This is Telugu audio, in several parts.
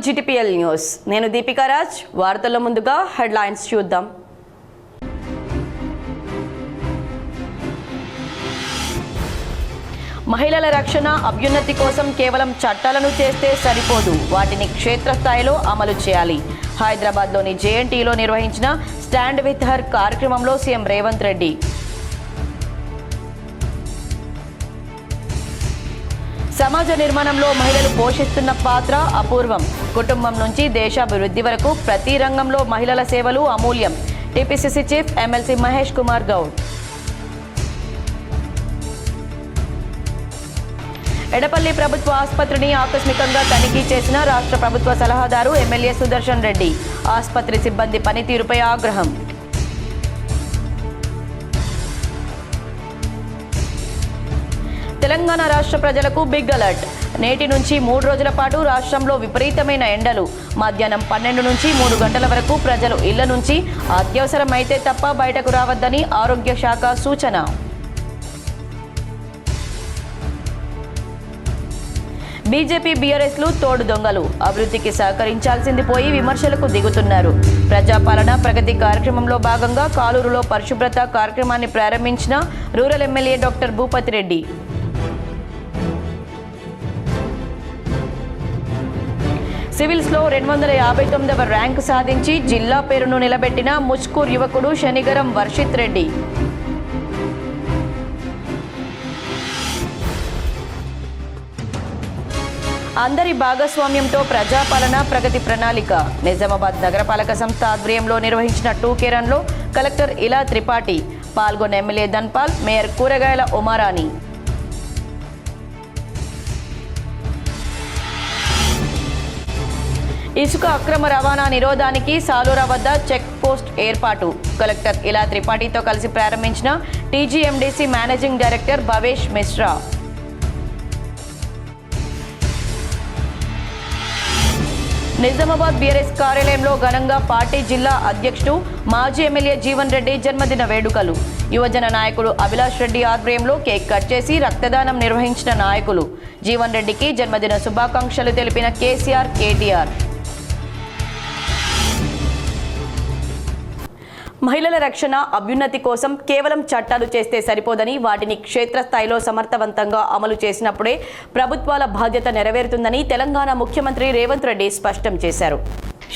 GTPL news. నేను దీపికా రాజ్. వార్తల్లో ముందుగా హెడ్లైన్స్ చూద్దాం. మహిళల రక్షణ, అభ్యున్నతి కోసం కేవలం చట్టాలను చేస్తే సరిపోదు, వాటిని క్షేత్రస్థాయిలో అమలు చేయాలి. హైదరాబాద్లోని జేఎన్టీలో నిర్వహించిన స్టాండ్ విత్ హర్ కార్యక్రమంలో సీఎం రేవంత్ రెడ్డి. సమాజ నిర్మాణంలో మహిళలు పోషిస్తున్న పాత్ర అపూర్వం. కుటుంబం నుంచి దేశాభివృద్ధి వరకు ప్రతి రంగంలో మహిళల సేవలు అమూల్యం. TPCC chief MLC Mahesh Kumar Goud. Edapalli ప్రభుత్వ ఆసుపత్రిని ఆకస్మికంగా తనిఖీ చేసిన రాష్ట్ర ప్రభుత్వ సలహాదారు ఎమ్మెల్యే సుదర్శన్ రెడ్డి. ఆసుపత్రి సిబ్బంది పనితీరుపై ఆగ్రహం. తెలంగాణ రాష్ట్ర ప్రజలకు బిగ్ అలర్ట్. నేటి నుంచి 3 రోజుల పాటు రాష్ట్రంలో విపరీతమైన ఎండలు. మధ్యాహ్నం 12 నుంచి 3 గంటల వరకు ప్రజలు ఇళ్ల నుంచి అత్యవసరమైతే తప్ప బయటకు రావద్దని ఆరోగ్య శాఖ సూచన. బీజేపీ బీఆర్ఎస్లు తోడు దొంగలు. అభివృద్ధికి సహకరించాల్సింది పోయి విమర్శలకు దిగుతున్నారు. ప్రజాపాలన ప్రగతి కార్యక్రమంలో భాగంగా కాలూరులో పరిశుభ్రత కార్యక్రమాన్ని ప్రారంభించిన rural MLA doctor Bhupathi Reddy. సివిల్స్లో 259వ ర్యాంకు సాధించి జిల్లా పేరును నిలబెట్టిన ముచ్కూర్ యువకుడు శనిగరం వర్షిత్ రెడ్డి. అందరి భాగస్వామ్యంతో ప్రజాపాలన ప్రగతి ప్రణాళిక. నిజామాబాద్ నగరపాలక సంస్థ ఆధ్వర్యంలో నిర్వహించిన 2K రన్లో కలెక్టర్ ఇలా త్రిపాఠి. పాల్గొన్న ఎమ్మెల్యే ధన్పాల్, మేయర్ కూరగాయల ఉమారాణి. ఇసుక అక్రమ రవాణా నిరోధానికి సాలూరా వద్ద చెక్ పోస్ట్ ఏర్పాటు. కలెక్టర్ ఇలా త్రిపాఠితో కలిసి ప్రారంభించిన TGMDC managing director Bhavesh Mishra. Nizamabad BRS కార్యాలయంలో ఘనంగా పార్టీ జిల్లా అధ్యక్షుడు మాజీ ఎమ్మెల్యే జీవన్ రెడ్డి జన్మదిన వేడుకలు. యువజన నాయకుడు అభిలాష్ రెడ్డి ఆధ్వర్యంలో కేక్ కట్ చేసి రక్తదానం నిర్వహించిన నాయకులు. జీవన్ రెడ్డికి జన్మదిన శుభాకాంక్షలు తెలిపిన కేసీఆర్, కేటీఆర్. మహిళల రక్షణ, అభ్యున్నతి కోసం కేవలం చట్టాలు చేస్తే సరిపోదని, వాటిని క్షేత్రస్థాయిలో సమర్థవంతంగా అమలు చేసినప్పుడే ప్రభుత్వాల బాధ్యత నెరవేరుతుందని తెలంగాణ ముఖ్యమంత్రి రేవంత్ రెడ్డి స్పష్టం చేశారు.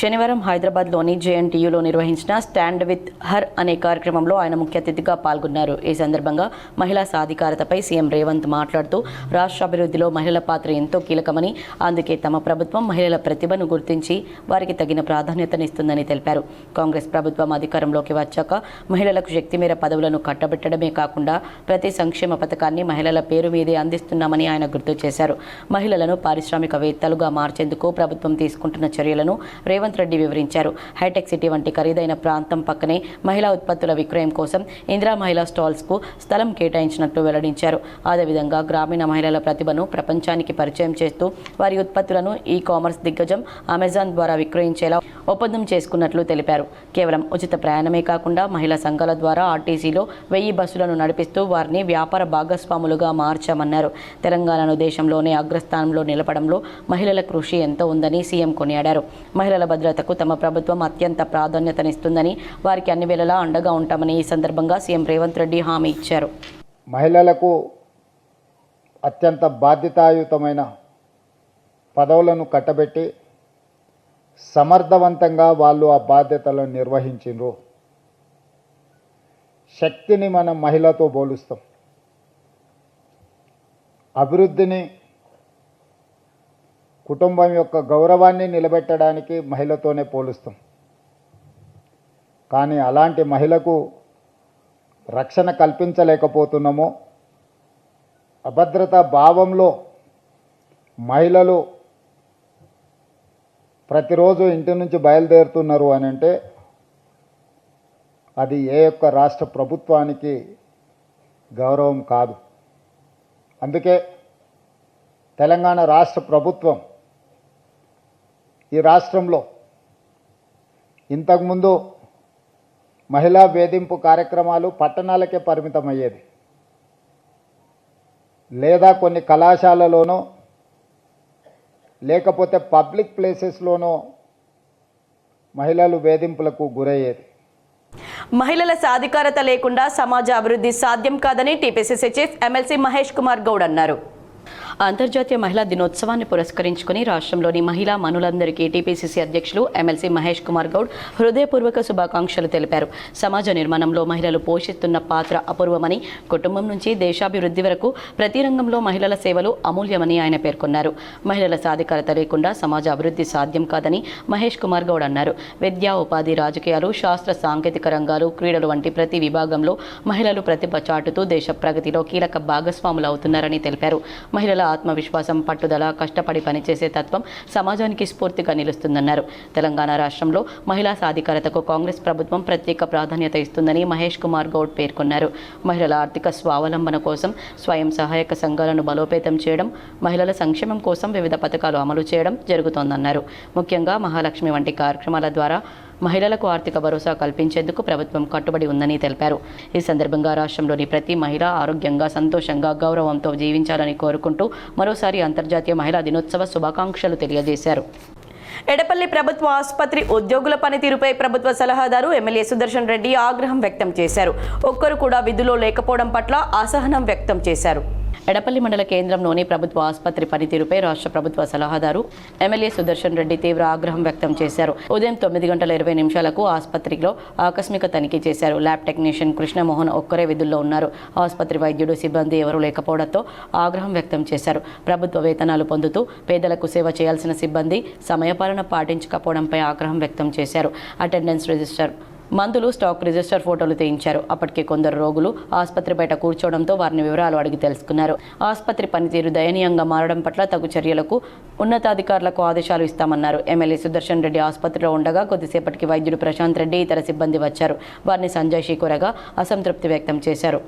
శనివారం హైదరాబాద్లోని జేఎన్టీయూలో నిర్వహించిన స్టాండ్ విత్ హర్ అనే కార్యక్రమంలో ఆయన ముఖ్య అతిథిగా పాల్గొన్నారు. ఈ సందర్భంగా మహిళా సాధికారతపై సీఎం రేవంత్ మాట్లాడుతూ రాష్ట్ర అభివృద్ధిలో మహిళల పాత్ర ఎంతో కీలకమని, అందుకే తమ ప్రభుత్వం మహిళల ప్రతిభను గుర్తించి వారికి తగిన ప్రాధాన్యతనిస్తుందని తెలిపారు. కాంగ్రెస్ ప్రభుత్వం అధికారంలోకి వచ్చాక మహిళలకు శక్తిమేర పదవులను కట్టబెట్టడమే కాకుండా ప్రతి సంక్షేమ పథకాన్ని మహిళల పేరు మీదే అందిస్తున్నామని ఆయన గుర్తు చేశారు. మహిళలను పారిశ్రామికవేత్తలుగా మార్చేందుకు ప్రభుత్వం తీసుకుంటున్న చర్యలను రేవంత్ రెడ్డి వివరించారు. హైటెక్ సిటీ వంటి ఖరీదైన ప్రాంతం పక్కనే మహిళా ఉత్పత్తుల విక్రయం కోసం ఇందిరా మహిళా స్టాల్స్కు స్థలం కేటాయించినట్లు వెల్లడించారు. అదేవిధంగా గ్రామీణ మహిళల ప్రతిభను ప్రపంచానికి పరిచయం చేస్తూ వారి ఉత్పత్తులను ఈ-కామర్స్ దిగ్గజం అమెజాన్ ద్వారా విక్రయించేలా ఒప్పందం చేసుకున్నట్లు తెలిపారు. కేవలం ఉచిత ప్రయాణమే కాకుండా మహిళా సంఘాల ద్వారా ఆర్టీసీలో 1000 బస్సులను నడిపిస్తూ వారిని వ్యాపార భాగస్వాములుగా మార్చామన్నారు. తెలంగాణను దేశంలోనే అగ్రస్థానంలో నిలపడంలో మహిళల కృషి ఎంతో ఉందని సీఎం కొనియాడారు. మహిళల భద్రతకు తమ ప్రభుత్వం అత్యంత ప్రాధాన్యతనిస్తుందని, వారికి అన్ని వేళలా అండగా ఉంటామని ఈ సందర్భంగా సీఎం రేవంత్ రెడ్డి హామీ ఇచ్చారు. మహిళలకు అత్యంత బాధ్యతాయుతమైన పదవులను కట్టబెట్టి సమర్థవంతంగా వాళ్ళు ఆ బాధ్యతలను నిర్వహించారు. శక్తిని మనం మహిళతో పోలుస్తాం, అభివృద్ధిని, కుటుంబం యొక్క గౌరవాన్ని నిలబెట్టడానికి మహిళతోనే పోలుస్తాం. కానీ అలాంటి మహిళకు రక్షణ కల్పించలేకపోతున్నాము. అభద్రతా భావంలో మహిళలు ప్రతిరోజు ఇంటి నుంచి బయలుదేరుతున్నారు అని అంటే అది ఏ యొక్క రాష్ట్ర ప్రభుత్వానికి గౌరవం కాదు. అందుకే తెలంగాణ రాష్ట్ర ప్రభుత్వం ఈ రాష్ట్రంలో ఇంతకుముందు మహిళా వేధింపు కార్యక్రమాలు పట్టణాలకే పరిమితమయ్యేది, లేదా కొన్ని కళాశాలలోనో లేకపోతే పబ్లిక్ ప్లేసెస్లోనో మహిళలు వేధింపులకు గురయ్యేది. మహిళల సాధికారత లేకుండా సమాజ అభివృద్ధి సాధ్యం కాదని TPCC chief MLC Mahesh Kumar Goud అన్నారు. అంతర్జాతీయ మహిళా దినోత్సవాన్ని పురస్కరించుకుని రాష్ట్రంలోని మహిళా మనులందరికీ టీపీసీసీ అధ్యక్షులు ఎమ్మెల్సీ మహేష్ కుమార్ గౌడ్ హృదయపూర్వక శుభాకాంక్షలు తెలిపారు. సమాజ నిర్మాణంలో మహిళలు పోషిస్తున్న పాత్ర అపూర్వమని, కుటుంబం నుంచి దేశాభివృద్ధి వరకు ప్రతి రంగంలో మహిళల సేవలు అమూల్యమని ఆయన పేర్కొన్నారు. మహిళల సాధికారత లేకుండా సమాజ అభివృద్ధి సాధ్యం కాదని మహేష్ కుమార్ గౌడ్ అన్నారు. విద్య, ఉపాధి, రాజకీయాలు, శాస్త్ర సాంకేతిక రంగాలు, క్రీడలు వంటి ప్రతి విభాగంలో మహిళలు ప్రతిభ చాటుతూ దేశ ప్రగతిలో కీలక భాగస్వాములు అవుతున్నారని తెలిపారు. మహిళల ఆత్మవిశ్వాసం, పట్టుదల, కష్టపడి పనిచేసే తత్వం సమాజానికి స్ఫూర్తిగా నిలుస్తుందన్నారు. తెలంగాణ రాష్ట్రంలో మహిళా సాధికారతకు కాంగ్రెస్ ప్రభుత్వం ప్రత్యేక ప్రాధాన్యత ఇస్తుందని మహేష్ కుమార్ గౌడ్ పేర్కొన్నారు. మహిళల ఆర్థిక స్వావలంబన కోసం స్వయం సహాయక సంఘాలను బలోపేతం చేయడం, మహిళల సంక్షేమం కోసం వివిధ పథకాలు అమలు చేయడం జరుగుతోందన్నారు. ముఖ్యంగా మహాలక్ష్మి వంటి కార్యక్రమాల ద్వారా మహిళలకు ఆర్థిక భరోసా కల్పించేందుకు ప్రభుత్వం కట్టుబడి ఉందని తెలిపారు. ఈ సందర్భంగా రాష్ట్రంలోని ప్రతి మహిళ ఆరోగ్యంగా, సంతోషంగా, గౌరవంతో జీవించాలని కోరుకుంటూ మరోసారి అంతర్జాతీయ మహిళా దినోత్సవ శుభాకాంక్షలు తెలియజేశారు. ఎడపల్లి ప్రభుత్వ ఆసుపత్రి ఉద్యోగుల పనితీరుపై ప్రభుత్వ సలహాదారు ఎమ్మెల్యే సుదర్శన్ రెడ్డి ఆగ్రహం వ్యక్తం చేశారు. ఒక్కరు కూడా విధుల్లో లేకపోవడం పట్ల అసహనం వ్యక్తం చేశారు. ఎడపల్లి మండల కేంద్రంలోని ప్రభుత్వ ఆసుపత్రి పనితీరుపై రాష్ట్ర ప్రభుత్వ సలహాదారు ఎమ్మెల్యే సుదర్శన్ రెడ్డి తీవ్ర ఆగ్రహం వ్యక్తం చేశారు. ఉదయం 9:20 ఆసుపత్రిలో ఆకస్మిక తనిఖీ చేశారు. ల్యాబ్ టెక్నీషియన్ కృష్ణమోహన్ ఒక్కరే విధుల్లో ఉన్నారు. ఆసుపత్రి వైద్యుడు, సిబ్బంది ఎవరూ లేకపోవడంతో ఆగ్రహం వ్యక్తం చేశారు. ప్రభుత్వ వేతనాలు పొందుతూ పేదలకు సేవ చేయాల్సిన సిబ్బంది సమయపాలన పాటించకపోవడంపై ఆగ్రహం వ్యక్తం చేశారు. అటెండెన్స్ రిజిస్టర్, మందులు స్టాక్ రిజిస్టర్ ఫోటోలు తీయించారు. అప్పటికే కొందరు రోగులు ఆసుపత్రి బయట కూర్చోవడంతో వారిని వివరాలు అడిగి తెలుసుకున్నారు. ఆసుపత్రి పనితీరు దయనీయంగా మారడం పట్ల తగు చర్యలకు ఉన్నతాధికారులకు ఆదేశాలు ఇస్తామన్నారు. ఎమ్మెల్యే సుదర్శన్ రెడ్డి ఆసుపత్రిలో ఉండగా కొద్దిసేపటికి వైద్యుడు ప్రశాంత్ రెడ్డి, ఇతర సిబ్బంది వచ్చారు. వారిని సంజయ్ షీకోరగా అసంతృప్తి వ్యక్తం చేశారు.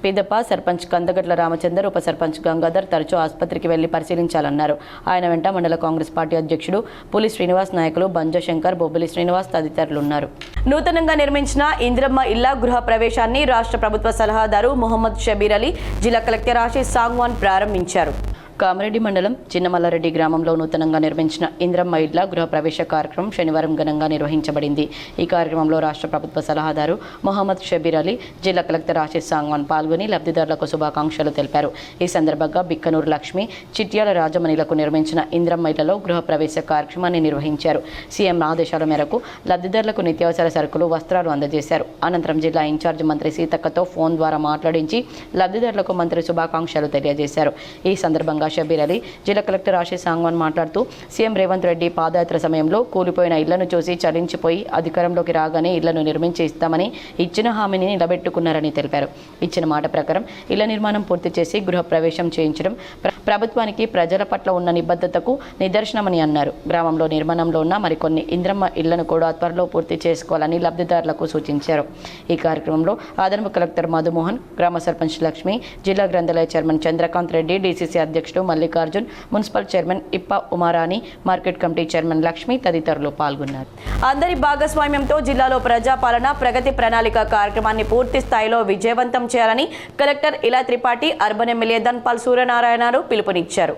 పిదప సర్పంచ్ కందగట్ల రామచందర్, ఉప సర్పంచ్ గంగాధర్ తరచూ ఆసుపత్రికి వెళ్లి పరిశీలించాలన్నారు. ఆయన వెంట మండల కాంగ్రెస్ పార్టీ అధ్యక్షుడు పులి శ్రీనివాస్, నాయకులు బంజశంకర్, బొబ్బిలి శ్రీనివాస్ తదితరులున్నారు. నూతనంగా నిర్మించిన ఇందిరమ్మ ఇళ్ల గృహ ప్రవేశాన్ని రాష్ట్ర ప్రభుత్వ సలహాదారు మొహమ్మద్ షబీర్ అలీ, జిల్లా కలెక్టర్ ఆశీష్ సాంగ్వాన్ ప్రారంభించారు. కామారెడ్డి మండలం చిన్నమల్లారెడ్డి గ్రామంలో నూతనంగా నిర్మించిన ఇందిరమ్మ ఇళ్ల గృహ ప్రవేశ కార్యక్రమం శనివారం ఘనంగా నిర్వహించబడింది. ఈ కార్యక్రమంలో రాష్ట్ర ప్రభుత్వ సలహాదారు మొహమ్మద్ షబీర్ అలీ, జిల్లా కలెక్టర్ ఆశీష్ సాంగ్వాన్ పాల్గొని లబ్ధిదారులకు శుభాకాంక్షలు తెలిపారు. ఈ సందర్భంగా బిక్కనూరు లక్ష్మి, చిట్యాల రాజమణిలకు నిర్మించిన ఇందిరమ్మ ఇళ్లలో గృహ ప్రవేశ కార్యక్రమాన్ని నిర్వహించారు. సీఎం ఆదేశాల మేరకు లబ్ధిదారులకు నిత్యావసర సరుకులు, వస్త్రాలు అందజేశారు. అనంతరం జిల్లా ఇన్ఛార్జ్ మంత్రి సీతక్కతో ఫోన్ ద్వారా మాట్లాడించి లబ్ధిదారులకు మంత్రి శుభాకాంక్షలు తెలియజేశారు. ఈ సందర్భంగా షబీర్ అలీ, జిల్లా కలెక్టర్ ఆశీష్ సాంగ్వాన్ మాట్లాడుతూ సీఎం రేవంత్ రెడ్డి పాదయాత్ర సమయంలో కూలిపోయిన ఇళ్లను చూసి చలించిపోయి అధికారంలోకి రాగానే ఇళ్లను నిర్మించి ఇస్తామని ఇచ్చిన హామీని నిలబెట్టుకున్నారని తెలిపారు. ఇచ్చిన మాట ప్రకారం ఇళ్ల నిర్మాణం పూర్తి చేసి గృహ ప్రవేశం చేయించడం ప్రభుత్వానికి ప్రజల పట్ల ఉన్న నిబద్ధతకు నిదర్శనమని అన్నారు. గ్రామంలో నిర్మాణంలో ఉన్న మరికొన్ని ఇందిరమ్మ ఇళ్లను కూడా త్వరలో పూర్తి చేసుకోవాలని లబ్ధిదారులకు సూచించారు. ఈ కార్యక్రమంలో అదనపు కలెక్టర్ మధుమోహన్, గ్రామ సర్పంచ్ లక్ష్మి, జిల్లా గ్రంథాలయ చైర్మన్ చంద్రకాంత్ రెడ్డి, డీసీసీ అధ్యక్షుడు మల్లికార్జున్, మున్సిపల్ చైర్మన్ ఇప్ప Uma Rani, market committee chairman Lakshmi తదితరులు పాల్గొన్నారు. అందరి భాగస్వామ్యంతో జిల్లాలో ప్రజాపాలన ప్రగతి ప్రణాళిక కార్యక్రమాన్ని పూర్తి స్థాయిలో విజయవంతం చేయాలని కలెక్టర్ ఇలా త్రిపాఠి, అర్బన్ ఎమ్మెల్యే ధన్పాల్ సూర్యనారాయణరావు పిలుపునిచ్చారు.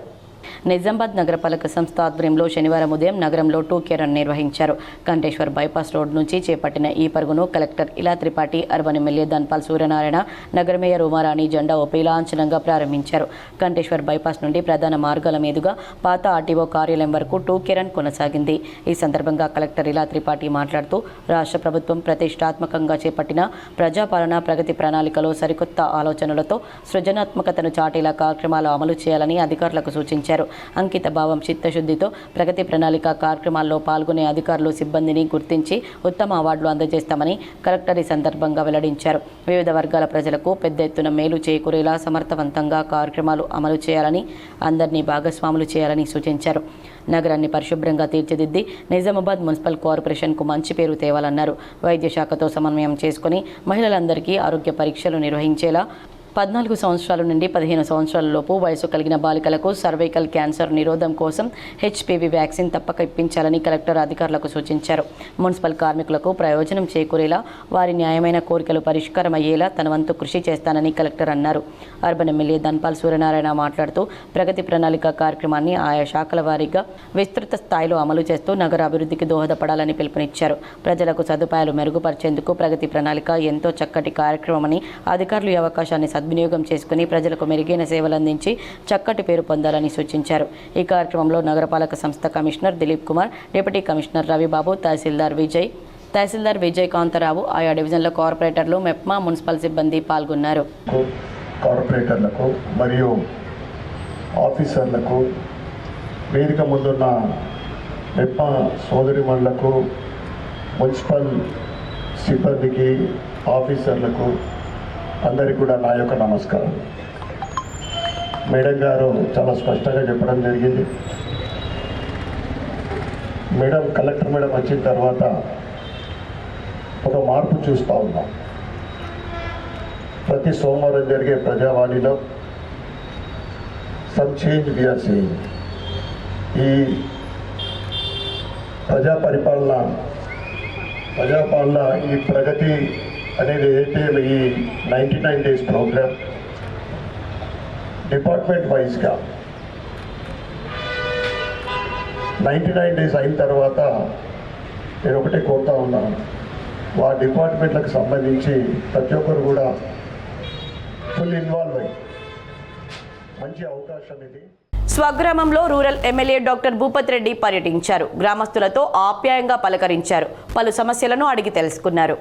నిజామాబాద్ నగరపాలక సంస్థ ఆధ్వర్యంలో శనివారం ఉదయం నగరంలో 2K రన్ నిర్వహించారు. కంటేశ్వర్ బైపాస్ రోడ్ నుంచి చేపట్టిన ఈ పరుగును కలెక్టర్ ఇలా త్రిపాఠి, అర్బన్ ఎమ్మెల్యే ధన్పాల్ సూర్యనారాయణ, నగర మేయర్ ఉమారాణి జెండా ఊపి లాంఛనంగా ప్రారంభించారు. కంటేశ్వర్ బైపాస్ నుండి ప్రధాన మార్గాల మీదుగా పాత ఆర్టీఓ కార్యాలయం వరకు 2K రన్ కొనసాగింది. ఈ సందర్భంగా కలెక్టర్ ఇలా త్రిపాఠి మాట్లాడుతూ రాష్ట్ర ప్రభుత్వం ప్రతిష్టాత్మకంగా చేపట్టిన ప్రజాపాలన ప్రగతి ప్రణాళికలో సరికొత్త ఆలోచనలతో సృజనాత్మకతను చాటేలా కార్యక్రమాలు అమలు చేయాలని అధికారులకు సూచించారు. అంకిత భావం, చిత్తశుద్ధితో ప్రగతి ప్రణాళిక కార్యక్రమాల్లో పాల్గొనే అధికారులు, సిబ్బందిని గుర్తించి ఉత్తమ అవార్డులు అందజేస్తామని కలెక్టర్ ఈ సందర్భంగా వెల్లడించారు. వివిధ వర్గాల ప్రజలకు పెద్ద ఎత్తున మేలు చేకూరేలా సమర్థవంతంగా కార్యక్రమాలు అమలు చేయాలని, అందరినీ భాగస్వాములు చేయాలని సూచించారు. నగరాన్ని పరిశుభ్రంగా తీర్చిదిద్ది నిజామాబాద్ మున్సిపల్ కార్పొరేషన్కు మంచి పేరు తేవాలన్నారు. వైద్య శాఖతో సమన్వయం చేసుకుని మహిళలందరికీ ఆరోగ్య పరీక్షలు నిర్వహించేలా 14 సంవత్సరాల నుండి 15 సంవత్సరాల లోపు వయసు కలిగిన బాలికలకు సర్వైకల్ క్యాన్సర్ నిరోధం కోసం హెచ్పివి వ్యాక్సిన్ తప్పక ఇప్పించాలని కలెక్టర్ అధికారులకు సూచించారు. మున్సిపల్ కార్మికులకు ప్రయోజనం చేకూరేలా, వారి న్యాయమైన కోరికలు పరిష్కారమయ్యేలా తన వంతు కృషి చేస్తానని కలెక్టర్ అన్నారు. అర్బన్ ఎమ్మెల్యే ధన్పాల్ సూర్యనారాయణ మాట్లాడుతూ ప్రగతి ప్రణాళిక కార్యక్రమాన్ని ఆయా శాఖల వారీగా విస్తృత స్థాయిలో అమలు చేస్తూ నగర అభివృద్ధికి దోహదపడాలని పిలుపునిచ్చారు. ప్రజలకు సదుపాయాలు మెరుగుపరిచేందుకు ప్రగతి ప్రణాళిక ఎంతో చక్కటి కార్యక్రమమని, అధికారులు ఈ అవకాశాన్ని సద్వినియోగం చేసుకుని ప్రజలకు మెరుగైన సేవలు అందించి చక్కటి పేరు పొందాలని సూచించారు. ఈ కార్యక్రమంలో నగరపాలక సంస్థ commissioner Dilip Kumar, deputy commissioner Ravibabu, తహసీల్దార్ విజయ్ కాంతారావు, ఆయా డివిజన్ల కార్పొరేటర్లు, మెప్మా మున్సిపల్ సిబ్బంది పాల్గొన్నారు. కార్పొరేటర్లకు మరియు ఆఫీసర్లకు, వేదిక ముందున్న మెప్మా సోదరిమణులకు, మున్సిపల్ సిబ్బందికి, ఆఫీసర్లకు అందరికీ కూడా నా యొక్క నమస్కారం. మేడం గారు చాలా స్పష్టంగా చెప్పడం జరిగింది. కలెక్టర్ మేడం వచ్చిన తర్వాత ఒక మార్పు చూస్తూ ఉన్నాం. ప్రతి సోమవారం జరిగే ప్రజావాణిలో some change we are seeing. ఈ ప్రజా పరిపాలన ఈ ప్రగతి అనేది ఏదైతే ఈ 99 days ప్రోగ్రామ్ డిపార్ట్మెంట్ వైజ్గా 99 days అయిన తర్వాత నేను ఒకటే కోరుతా ఉన్నాను, ఆ డిపార్ట్మెంట్లకు సంబంధించి ప్రతి ఒక్కరు కూడా ఫుల్ ఇన్వాల్వ్ అయ్యి మంచి అవకాశం ఇది. స్వగ్రామంలో rural MLA doctor Bhupat Reddy పర్యటించారు. గ్రామస్తులతో ఆప్యాయంగా పలకరించారు. పలు సమస్యలను అడిగి తెలుసుకున్నారు.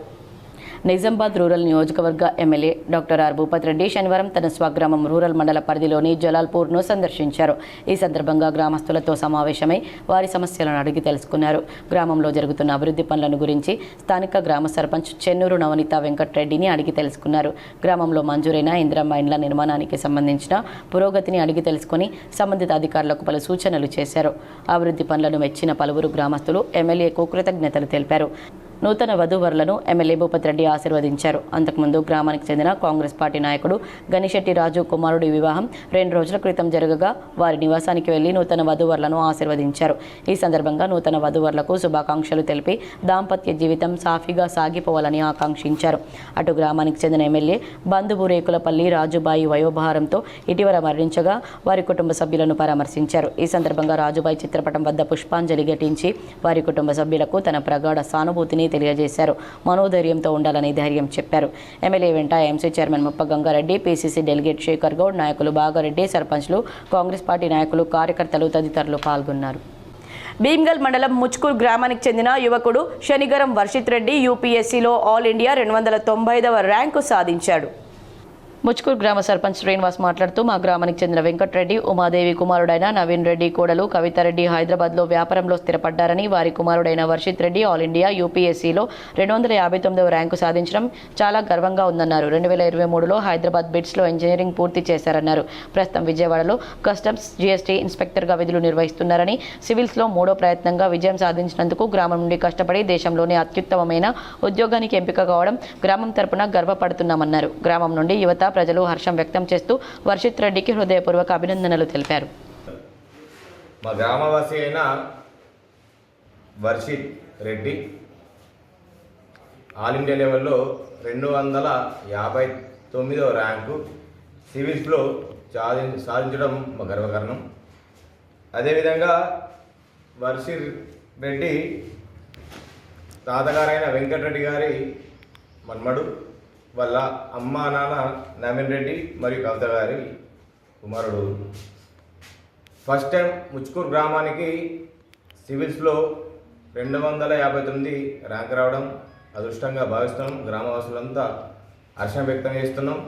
నిజామాబాద్ రూరల్ నియోజకవర్గ MLA doctor R Bhupat Reddy శనివారం తన స్వగ్రామం రూరల్ మండల పరిధిలోని జలాల్పూర్ను సందర్శించారు. ఈ సందర్భంగా గ్రామస్తులతో సమావేశమై వారి సమస్యలను అడిగి తెలుసుకున్నారు. గ్రామంలో జరుగుతున్న అభివృద్ధి పనులను గురించి స్థానిక గ్రామ సర్పంచ్ చెన్నూరు నవనీత వెంకటరెడ్డిని అడిగి తెలుసుకున్నారు. గ్రామంలో మంజూరైన ఇందిరమ్మ ఇండ్ల నిర్మాణానికి సంబంధించిన పురోగతిని అడిగి తెలుసుకుని సంబంధిత అధికారులకు పలు సూచనలు చేశారు. అభివృద్ధి పనులను మెచ్చిన పలువురు గ్రామస్తులు ఎమ్మెల్యేకు కృతజ్ఞతలు తెలిపారు. నూతన వధూవరులను ఎమ్మెల్యే భూపత్ రెడ్డి ఆశీర్వదించారు. అంతకుముందు గ్రామానికి చెందిన కాంగ్రెస్ పార్టీ నాయకుడు గనిశెట్టి రాజు కుమారుడి వివాహం 2 రోజుల క్రితం జరగగా వారి నివాసానికి వెళ్లి నూతన వధూవరులను ఆశీర్వదించారు. ఈ సందర్భంగా నూతన వధూవరులకు శుభాకాంక్షలు తెలిపి దాంపత్య జీవితం సాఫీగా సాగిపోవాలని ఆకాంక్షించారు. అటు గ్రామానికి చెందిన ఎమ్మెల్యే బంధువు రేకులపల్లి రాజుబాయి వయోభారంతో ఇటీవల మరణించగా వారి కుటుంబ సభ్యులను పరామర్శించారు. ఈ సందర్భంగా రాజుబాయి చిత్రపటం వద్ద పుష్పాంజలి ఘటించి వారి కుటుంబ సభ్యులకు తన ప్రగాఢ సానుభూతిని తెలియజేశారు. మనోధైర్యంతో ఉండాలని ధైర్యం చెప్పారు. ఎమ్మెల్యే వెంట ఎంసీ చైర్మన్ ముప్ప గంగారెడ్డి, పీసీసీ డెలిగేట్ శేఖర్ గౌడ్, నాయకులు బాగారెడ్డి, సర్పంచ్లు, కాంగ్రెస్ పార్టీ నాయకులు, కార్యకర్తలు తదితరులు పాల్గొన్నారు. భీమ్గల్ మండలం ముచ్కూర్ గ్రామానికి చెందిన యువకుడు శనిగరం వర్షిత్ రెడ్డి యూపీఎస్సీలో ఆల్ ఇండియా 295వ ర్యాంకు సాధించాడు. ముచ్కూర్ గ్రామ సర్పంచ్ శ్రీనివాస్ మాట్లాడుతూ మా గ్రామానికి చెందిన వెంకటరెడ్డి, ఉమాదేవి కుమారుడైన నవీన్ రెడ్డి కోడలు కవితారెడ్డి హైదరాబాద్లో వ్యాపారంలో స్థిరపడ్డారని, వారి కుమారుడైన వర్షిత్ రెడ్డి ఆల్ ఇండియా యూపీఎస్సీలో 259వ ర్యాంకు సాధించడం చాలా గర్వంగా ఉందన్నారు. 2023లో హైదరాబాద్ బిట్స్లో ఇంజనీరింగ్ పూర్తి చేశారన్నారు. ప్రస్తుతం విజయవాడలో కస్టమ్స్ జీఎస్టీ ఇన్స్పెక్టర్గా విధులు నిర్వహిస్తున్నారని, సివిల్స్లో 3వ ప్రయత్నంగా విజయం సాధించినందుకు గ్రామం నుండి కష్టపడి దేశంలోనే అత్యుత్తమమైన ఉద్యోగానికి ఎంపిక కావడం గ్రామం తరపున గర్వపడుతున్నామన్నారు. గ్రామం నుండి యువత ప్రజలు హర్షం వ్యక్తం చేస్తూ వర్షిత్ రెడ్డికి హృదయపూర్వక అభినందనలు తెలిపారు. మా గ్రామవాసి అయిన వర్షిత్ రెడ్డి ఆల్ ఇండియా లెవెల్లో 259వ ర్యాంకు సివిల్స్లో సాధించడం మా గర్వకారణం. అదేవిధంగా వర్షిత్ రెడ్డి తాతగారైన వెంకటరెడ్డి గారి మన్మడు, వాళ్ళ అమ్మ నాన్న నవీన్ రెడ్డి మరియు కవిత గారి కుమారుడు. ఫస్ట్ టైం ముచ్కూర్ గ్రామానికి సివిల్స్లో 259 ర్యాంక్ రావడం అదృష్టంగా భావిస్తున్నాం. గ్రామవాసులంతా హర్షం వ్యక్తం చేస్తున్నాం.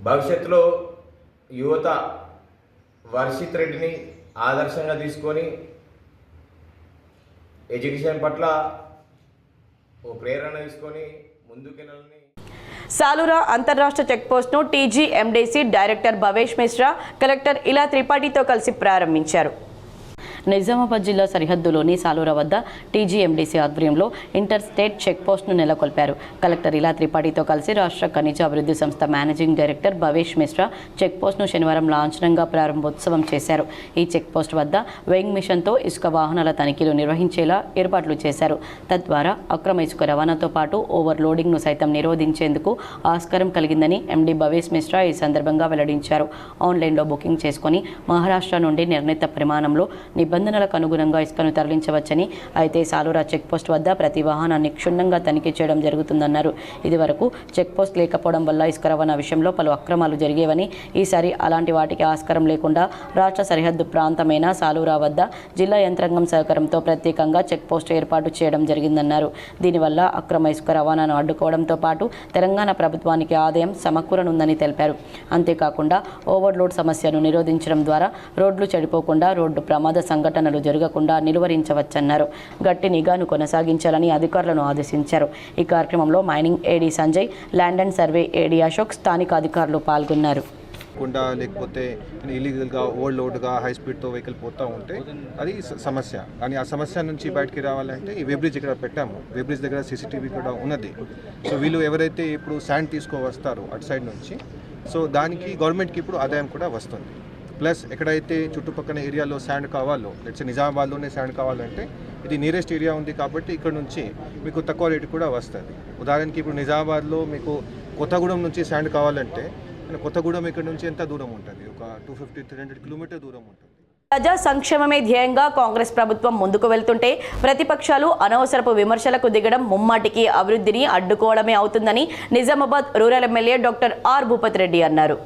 భవిష్యత్తులో యువత వర్షిత్ రెడ్డిని ఆదర్శంగా తీసుకొని ఎడ్యుకేషన్ పట్ల ఓ ప్రేరణ తీసుకొని ముందుకెళ్ళాలని. సాలూరా అంతర్రాష్ట్ర చెక్పోస్ట్ను TGMDC director Bhavesh Mishra, collector ఇలా త్రిపాఠితో కలిసి ప్రారంభించారు. నిజామాబాద్ జిల్లా సరిహద్దులోని సాలూర వద్ద టీజీఎండీసీ ఆధ్వర్యంలో ఇంటర్ స్టేట్ చెక్ పోస్ట్ను నెలకొల్పారు. కలెక్టర్ ఇలా త్రిపాఠితో కలిసి రాష్ట్ర ఖనిజ అభివృద్ధి సంస్థ managing director Bhavesh Mishra check పోస్ట్ను శనివారం లాంఛనంగా ప్రారంభోత్సవం చేశారు. ఈ చెక్ పోస్ట్ వద్ద వెయింగ్ మిషన్తో ఇసుక వాహనాల తనిఖీలు నిర్వహించేలా ఏర్పాట్లు చేశారు. తద్వారా అక్రమ ఇసుక రవాణాతో పాటు ఓవర్లోడింగ్ను సైతం నిరోధించేందుకు ఆస్కారం కలిగిందని ఎండీ భవేష్ మిశ్రా ఈ సందర్భంగా వెల్లడించారు. ఆన్లైన్లో బుకింగ్ చేసుకుని మహారాష్ట్ర నుండి నిర్ణీత పరిమాణంలో నిబంధనలకు అనుగుణంగా ఇసుకను తరలించవచ్చని, అయితే సాలూరా చెక్పోస్ట్ వద్ద ప్రతి వాహనాన్ని క్షుణ్ణంగా తనిఖీ చేయడం జరుగుతుందన్నారు. ఇదివరకు చెక్పోస్ట్ లేకపోవడం వల్ల ఇసుక రవాణా విషయంలో పలు అక్రమాలు జరిగేవని, ఈసారి అలాంటి వాటికి ఆస్కారం లేకుండా రాష్ట్ర సరిహద్దు ప్రాంతమైన సాలూరా వద్ద జిల్లా యంత్రాంగం సహకారంతో ప్రత్యేకంగా చెక్పోస్ట్ ఏర్పాటు చేయడం జరిగిందన్నారు. దీనివల్ల అక్రమ ఇసుక రవాణాను అడ్డుకోవడంతో పాటు తెలంగాణ ప్రభుత్వానికి ఆదాయం సమకూరనుందని తెలిపారు. అంతేకాకుండా ఓవర్లోడ్ సమస్యను నిరోధించడం ద్వారా రోడ్లు చెడిపోకుండా రోడ్డు ప్రమాద సంఘటనలు జరగకుండా నిలువరించవచ్చన్నారు. గట్టి నిఘాను కొనసాగించాలని అధికారులను ఆదేశించారు. ఈ కార్యక్రమంలో mining AD Sanjay, land and survey AD Ashok, స్థానిక అధికారులు పాల్గొన్నారు. లేకపోతే ఇల్లీగల్గా ఓవర్లోడ్గా హై స్పీడ్తో వెహికల్ పోతూ ఉంటే అది సమస్య. కానీ ఆ సమస్య నుంచి బయటికి రావాలంటే ఈ వెబ్రిడ్జ్ ఇక్కడ పెట్టాము. వెబ్రిడ్జ్ దగ్గర సీసీటీవీ కూడా ఉన్నది. సో వీళ్ళు ఎవరైతే ఇప్పుడు శాండ్ వస్తారో అటు సైడ్ నుంచి, సో దానికి గవర్నమెంట్కి ఇప్పుడు ఆదాయం కూడా వస్తుంది. ప్లస్ ఎక్కడైతే చుట్టుపక్కల ఏరియాలో శాండ్ కావాలో, లెట్స్ నిజామాబాద్లోనే శాండ్ కావాలంటే ఇది నియరెస్ట్ ఏరియా ఉంది కాబట్టి ఇక్కడ నుంచి మీకు తక్కువ రేటు కూడా వస్తుంది. ఉదాహరణకి ఇప్పుడు నిజామాబాద్లో మీకు కొత్తగూడెం నుంచి శాండ్ కావాలంటే కొత్తగూడెం ఇక్కడ నుంచి ఎంత దూరం ఉంటుంది? ఒక 250-300 కిలోమీటర్ దూరం ఉంటుంది. ప్రజా సంక్షేమమే ధ్యేయంగా కాంగ్రెస్ ప్రభుత్వం ముందుకు వెళ్తుంటే ప్రతిపక్షాలు అనవసరపు విమర్శలకు దిగడం ముమ్మాటికి అభివృద్ధిని అడ్డుకోవడమే అవుతుందని Nizamabad rural MLA doctor R Bhupathi Reddy అన్నారు.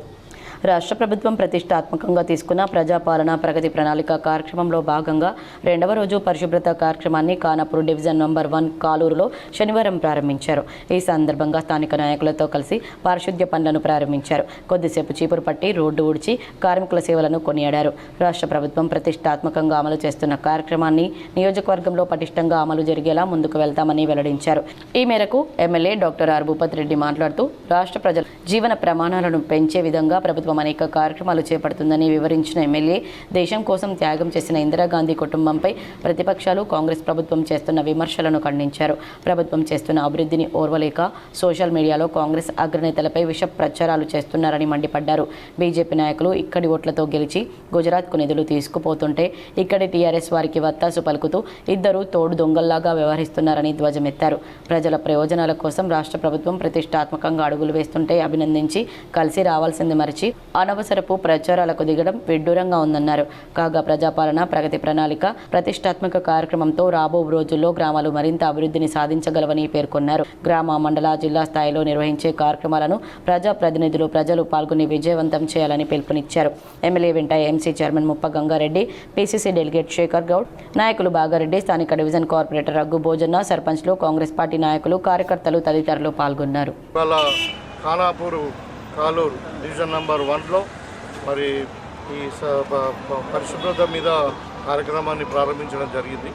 రాష్ట్ర ప్రభుత్వం ప్రతిష్టాత్మకంగా తీసుకున్న ప్రజాపాలన ప్రగతి ప్రణాళిక కార్యక్రమంలో భాగంగా 2వ రోజు పరిశుభ్రత కార్యక్రమాన్ని ఖానాపూర్ డివిజన్ నంబర్ 1 కాలూరులో శనివారం ప్రారంభించారు. ఈ సందర్భంగా స్థానిక నాయకులతో కలిసి పారిశుద్ధ్య పనులను ప్రారంభించారు. కొద్దిసేపు చీపురు పట్టి రోడ్డు ఊడ్చి కార్మికుల సేవలను కొనియాడారు. రాష్ట్ర ప్రభుత్వం ప్రతిష్టాత్మకంగా అమలు చేస్తున్న కార్యక్రమాన్ని నియోజకవర్గంలో పటిష్టంగా అమలు జరిగేలా ముందుకు వెళ్తామని వెల్లడించారు. ఈ మేరకు MLA doctor R Bhupathi Reddy మాట్లాడుతూ రాష్ట్ర ప్రజల జీవన ప్రమాణాలను పెంచే విధంగా ప్రభుత్వం అనేక కార్యక్రమాలు చేపడుతుందని వివరించిన ఎమ్మెల్యే దేశం కోసం త్యాగం చేసిన ఇందిరాగాంధీ కుటుంబంపై ప్రతిపక్షాలు కాంగ్రెస్ ప్రభుత్వం చేస్తున్న విమర్శలను ఖండించారు. ప్రభుత్వం చేస్తున్న అభివృద్ధిని ఓర్వలేక సోషల్ మీడియాలో కాంగ్రెస్ అగ్రనేతలపై విష ప్రచారాలు చేస్తున్నారని మండిపడ్డారు. బీజేపీ నాయకులు ఇక్కడి ఓట్లతో గెలిచి గుజరాత్కు నిధులు తీసుకుపోతుంటే ఇక్కడి టీఆర్ఎస్ వారికి వత్తాసు పలుకుతూ ఇద్దరు తోడు దొంగల్లాగా వ్యవహరిస్తున్నారని ధ్వజమెత్తారు. ప్రజల ప్రయోజనాల కోసం రాష్ట్ర ప్రభుత్వం ప్రతిష్టాత్మకంగా అడుగులు వేస్తుంటే అభినందించి కలిసి రావాల్సింది మరిచి అనవసరపు ప్రచారాలకు దిగడం విడ్డూరంగా ఉందన్నారు. కాగా ప్రజాపాలన ప్రగతి ప్రణాళిక ప్రతిష్టాత్మక కార్యక్రమంతో రాబో రోజుల్లో గ్రామాలు మరింత అభివృద్ధిని సాధించగలవని పేర్కొన్నారు. గ్రామ, మండల, జిల్లా స్థాయిలో నిర్వహించే కార్యక్రమాలను ప్రజాప్రతినిధులు ప్రజలు పాల్గొని విజయవంతం చేయాలని పిలుపునిచ్చారు. ఎమ్మెల్యే వెంట ఎంసీ చైర్మన్ ముప్ప గంగారెడ్డి, పీసీసీ డెలిగేట్ శేఖర్ గౌడ్, నాయకులు బాగారెడ్డి, స్థానిక డివిజన్ కార్పొరేటర్ రఘు భోజన్న, సర్పంచ్లు, కాంగ్రెస్ పార్టీ నాయకులు, కార్యకర్తలు తదితరులు పాల్గొన్నారు. కాలూరు డివిజన్ నంబర్ 1లో మరి ఈ పరిశుభ్రత మీద కార్యక్రమాన్ని ప్రారంభించడం జరిగింది.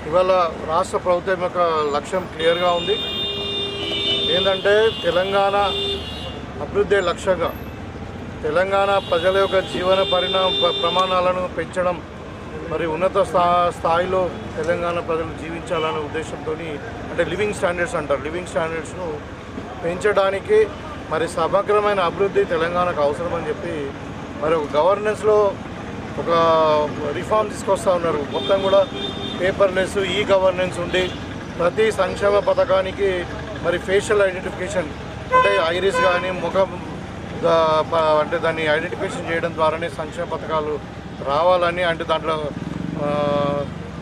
ఇవాళ రాష్ట్ర ప్రభుత్వం యొక్క లక్ష్యం క్లియర్గా ఉంది. ఏంటంటే తెలంగాణ అభివృద్ధి లక్ష్యంగా తెలంగాణ ప్రజల యొక్క జీవన ప్రమాణాలను పెంచడం, మరి ఉన్నత స్థాయిలో తెలంగాణ ప్రజలు జీవించాలనే ఉద్దేశంతో, అంటే లివింగ్ స్టాండర్డ్స్ అంటారు, లివింగ్ స్టాండర్డ్స్ను పెంచడానికి మరి సమగ్రమైన అభివృద్ధి తెలంగాణకు అవసరమని చెప్పి మరి ఒక గవర్నెన్స్లో ఒక రిఫార్మ్ తీసుకొస్తూ ఉన్నారు. మొత్తం కూడా పేపర్లెస్, ఈ గవర్నెన్స్ ఉండి ప్రతి సంక్షేమ పథకానికి మరి ఫేషియల్ ఐడెంటిఫికేషన్, అంటే ఐరిస్ కానీ ముఖం అంటే దాన్ని ఐడెంటిఫికేషన్ చేయడం ద్వారానే సంక్షేమ పథకాలు రావాలని, అంటే దాంట్లో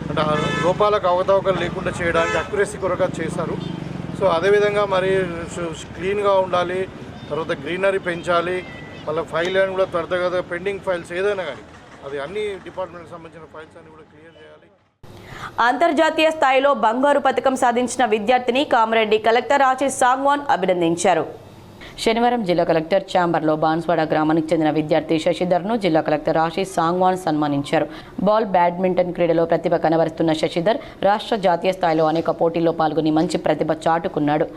అంటే లోపాలకు అవకతవకలు లేకుండా చేయడానికి అక్యురసీ కొరగా చేశారు. సో అదేవిధంగా మరి క్లీన్గా ఉండాలి, తర్వాత గ్రీనరీ పెంచాలి, మళ్ళీ ఫైల్ అని కూడా త్వరగా పెండింగ్ ఫైల్స్ ఏదైనా కానీ అది అన్ని డిపార్ట్మెంట్కి సంబంధించిన ఫైల్స్ అన్ని కూడా క్లియర్ చేయాలి. అంతర్జాతీయ స్థాయిలో బంగారు పథకం సాధించిన విద్యార్థిని కామారెడ్డి కలెక్టర్ ఆశీష్ సాంగ్వాన్ అభినందించారు. శనివారం జిల్లా కలెక్టర్ ఛాంబర్లో బాన్స్వాడ గ్రామానికి చెందిన విద్యార్థి శశిధర్ను జిల్లా కలెక్టర్ ఆశీష్ సాంగ్వాన్ సన్మానించారు. బాల్ బ్యాడ్మింటన్ క్రీడలో ప్రతిభ కనబరుస్తున్న శశిధర్ రాష్ట్ర జాతీయ స్థాయిలో అనేక పోటీల్లో పాల్గొని మంచి ప్రతిభ చాటుకున్నాడు.